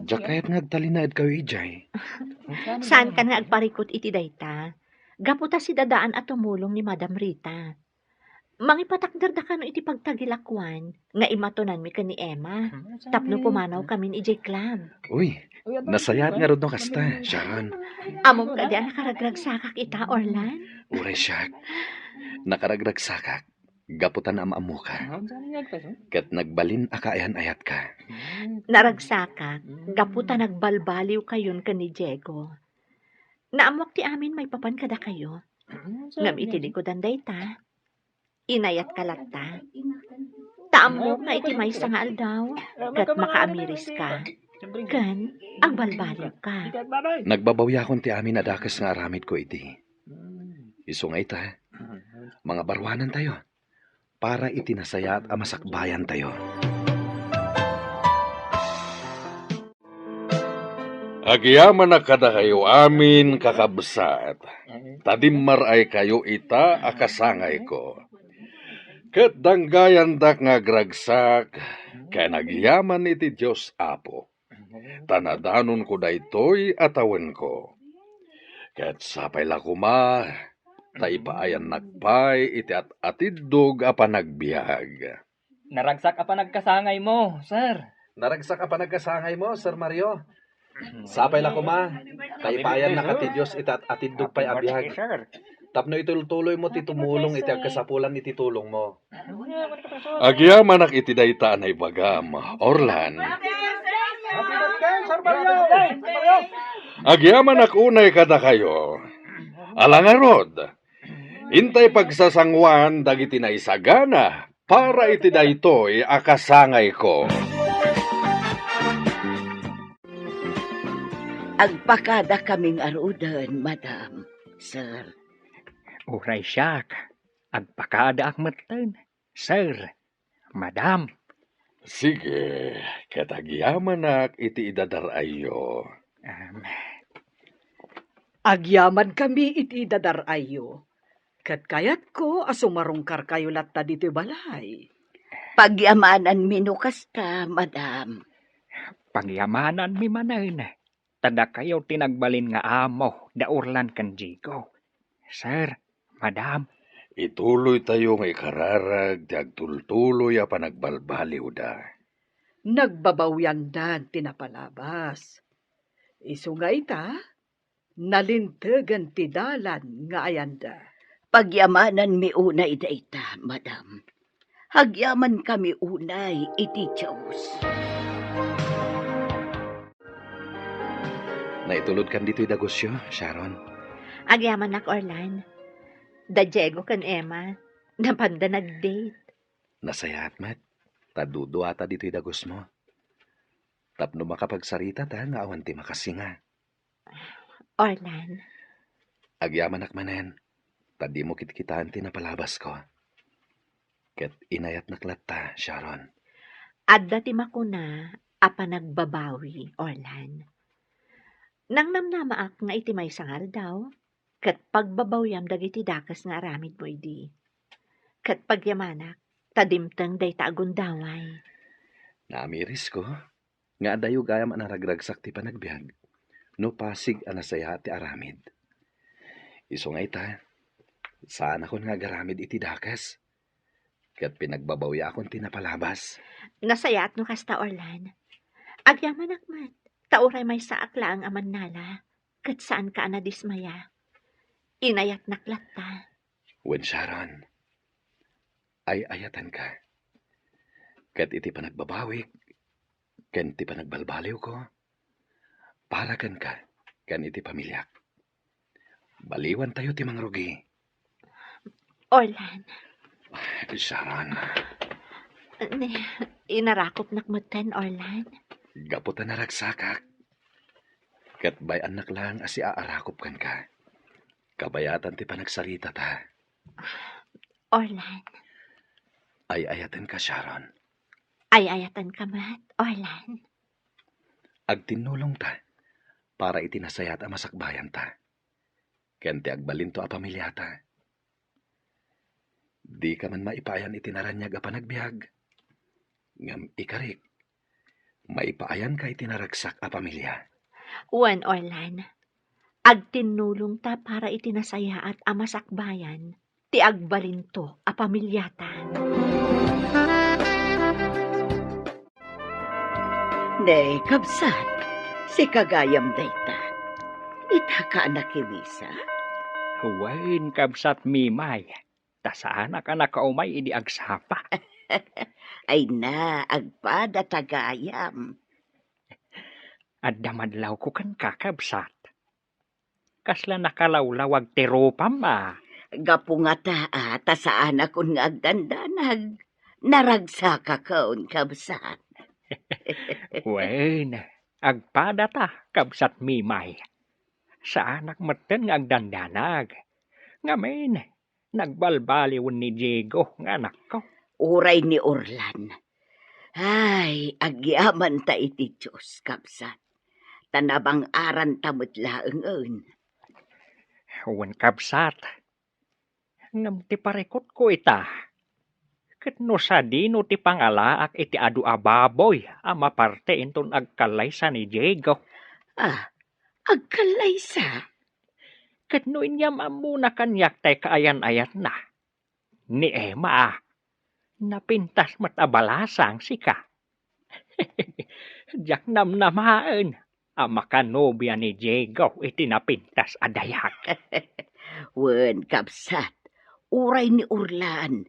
Diyak kayat ngagtalinaad kayo ijay. Saan ka nga agparikot iti dayta? Gaputa si dadaan at tumulong ni Madam Rita. Mangipatakder da kano iti pagtagilakwan, nga imatonan mi ka ni Emma. Tapno pumanaw kami ni J Club. Uy, nasayat nga ron no kasta, Sharon. Amom ka di nakaragrag sakak ita, Orlan? Uray siyak. Nakaragrag sakak. Gaputan amamu ka. Kat nagbalin akaayan ayat ka. Naragsakak, gaputa nagbalbaliw kayon ka ni Diego. Naamwak ti amin may papan kada kayo. Ngam iti likodan dayta. Inayat kalata. Taam mo nga iti may nga aldaw. Kat makaamiris ka. Kan, agbalbaliw ka. Nagbabawya kon ti amin adakas nga aramid ko iti. Isu nga ita, mga barwanan tayo, para itinasaya at amasakbayan tayo. Agyaman na kada kayo amin kakabsat. Tadimmar ay kayo ita akasangay ko. Ket danggayan dak nga gragsak, kaya nagyaman iti Diyos Apo. Tanadanon ko daytoy atawen ko. Ket sapay lakuma, taipaayan nakpay iti at atidog a panagbiag. Naragsak apa nagkasangay mo, sir. Naragsak ka pa nagkasangay mo, Sir Mario. Sapay la kuma, taipayan na ka ti Diyos itat atidog pa'y abihag. Tapno itultuloy mo ti tumulong iti agkasapulan iti tulong mo. Agyaman iti dayta anay bagam, Orlan. Agyaman unay kada kayo. Alangarod, intay pagsasangwan dagiti naisagana para iti daytoy akasangay ko. Agpakada kaming arudan, madam, sir. Uray siyak. Agpakada akmatan. Sir, madam. Sige, katagyaman iti idadarayo. Agyaman kami iti dadarayo. Kat kayat ko asumarungkar kayo latta dito balay. Pagyamanan minukas ka, madam. Pagyamanan mi manan. Tada kayo tinagbalin nga amo, daurlan kanjigo. Sir, madam. Ituloy tayo nga ikararag, agtultuloy a panagbalbaliw da. Nagbabawyan dan tinapalabas. Isu nga ita, nalintegan ti dalan nga ayanda. Pagyamanan mi unay dayta, madam. Hagyaman kami unay iti Diyos. Naitulod kan dito'y dagosyo, Sharon. Agyaman nak Orlan. Da Diego kan Emma. Napanda nag-date. Nasayat mat, tadudo ata dito'y dagos mo. Tapno makapagsarita ta nga awan ti makasinga. Orlan. Agyaman manen, tadi mo kitkitaan ti napalabas ko. Ket inayat naklatta, Sharon. Adda ti makuna apa nagbabawi, Orlan. Nang namnamaak nga iti may sangal daw, kat pagbabawyam dagiti dakas nga aramid mo idi. Kat pagyamanak, tadimtang day taagundaway. Naamiris ko, nga adayo gayam anaragragsak ti panagbiag, no pasig anasaya ti aramid. Isu nga ita, saan ako nga garamid iti dakas, kat pinagbabawya akong tinapalabas. Nasayat no kasta Orlan. Agyaman akmat, tauray may saak lang aman nala, kat saan ka anadismaya. Inayat naklatta. When Sharon, ay ayatan ka. Kat iti panagbabawik, ken iti panagbalbaliw ko, para kan ka, kan iti pamilyak. Baliwan tayo ti mangrugi. Orlan, Sharon, inarakop nakmatan, Orlan. gaputan na ragsakak. Kat bay anak lang asi aarakop kan ka. Kabayatan ti panagsarita ta. Orlan, Ay ayatan ka, Sharon. ay ayatan ka mat, Orlan. Agtinulong ta, para itinasayat a masakbayan ta. Ken ti agbalinto a pamilya ta. Di ka man maipayan itinaranyag a panagbiag. Ngam ikarik, maipaayan ka itinaragsak a pamilya. Wan, Orlan. Agtinulong ta para itinasaya at amasakbayan, ti agbalinto a pamilyata. Ne, kabsat, si kagayam dayta. Ita ka anak iwisa? Huwain kabsat mimay. Tasaan ka nakaumay idi agsapa. Ay na, agpada tagayam. At damadlaw ko kan kakabsat. Kasla nakalawlawag ti ropam Gapo nga ta saan akon nga agdandanag. Naragsa ka kaon kabsat. Wen, agpada ta, kabsat mimay. Sa anak maten nga agdandanag. Ngamen, nagbalbaliwan ni Diego nga anak ko. Uray ni Orlan. Ay, agyaman ta iti Diyos kabsat. Tanabang aran tamot laeng. Wen kabsat. Ngam ti parekot ko ita. Ket no sa dino ti pangalaak iti adu ababoy ama parte inton agkalaysa ni Diego. Agkalaysa. Ket no inyam amuna kanyak tay kaayan-ayat na. Ni Emma napintas matabalasang sika. Diyak namnamaen ama kanobya ni Diego iti napintas adayak. Wen kabsat. Uray ni Orlan.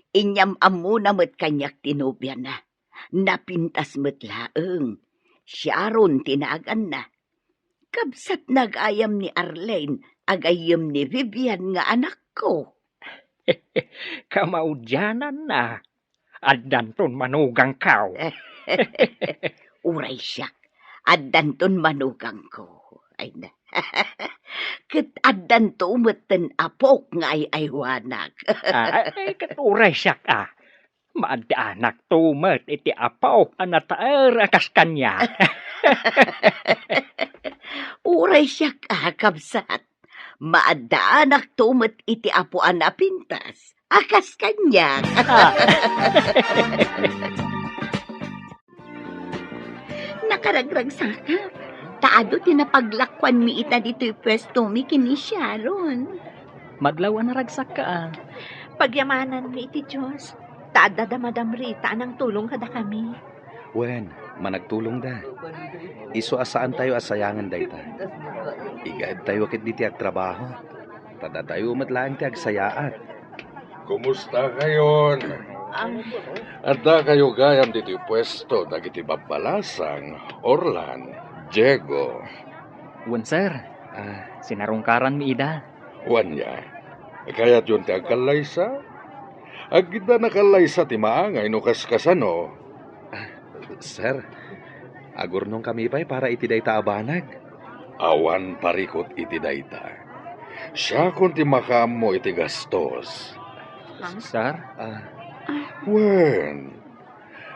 Inyam amuna met kanyak tinobya na. Napintas met laeng. Sharon tinagan na. Kabsat nagayam ni Arlene, agayam ni Vivian nga anak ko. Kamaudyanan na. Addanton manugang kaw. Uray siyak, addanton manugang ko. Ay na. Ket addanto umeten apok nga ay aywanak. Ay katuray siyak Maadaanak tumet iti apaw anataer akas kanya. Uray siyak kabsat. Maadaanak tumet iti apo anapintas. Akas kanya. Nakaragrag sakap. Taado tinapaglakwan mi ita dito'y pwesto mi kini Sharon. Madlaw na ragsak ka Pagyamanan mi iti Diyos. Taada da Madam Rita anang tulong kada kami. Wen, managtulong da. Iso asaan tayo asayangan dayta. Igad tayo kit diti ag trabaho. Tada tayo matlaan ti agsayaat. Kumusta kayon? Adda kayo gayam dito pwesto dagiti babalasang Orlan, Diego. Wen sir, sinarungkaran mi ida. Wanya, kaya't yun ti agkalaysa? Agda nakalaysa ti maangay no kaskasano. Sir, agurnong kami pa'y para iti dayta abanag. Awan parikot iti dayta. Siya kun ti makamo iti gastos. Sir, Wen,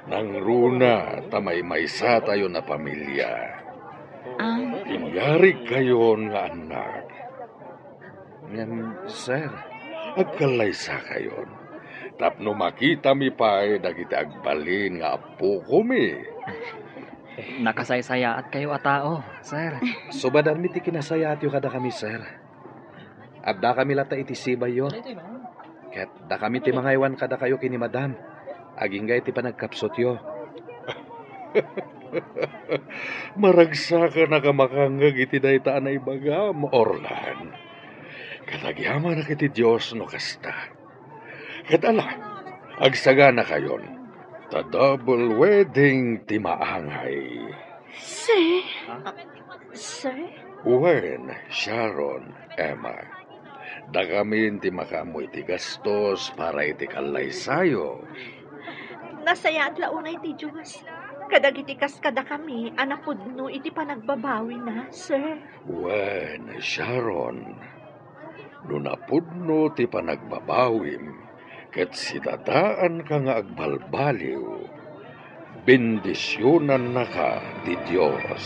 nang runa tamay maysa tayo na pamilya. Inyarig kayon nga anak. Ngam, sir, Agkalaysa kayon. Tapno makita mi pa'y dagiti agbalin nga apo ko mi. nakasaysaya at kayo atao, sir. subadan mi ti kinasayat yo kada kami, sir. Adda kami lata iti sibay yo. Ket da kami ti mangaywan kada kayo kini madam. Aginggay ti panagkapsot yo. Maragsa ka na kamakangag iti dayta na ibagam, Orlan. Katagyaman na kiti Diyos no kasta. Katala, agsaga na kayon. Ta double wedding ti maangay. Sir, Sir? Wen, Sharon, Emma. Da kami ti makamoy ti gastos para iti kalaysayo. Nasayad launay ti Diyos. Kadagiti kas kada kami, anapudno iti panagbabawi na, sir. Wen, Sharon. Nunapudno ti panagbabawim, ket sidadaan ka nga agbalbaliw. Bendisyonan na ka ti Diyos.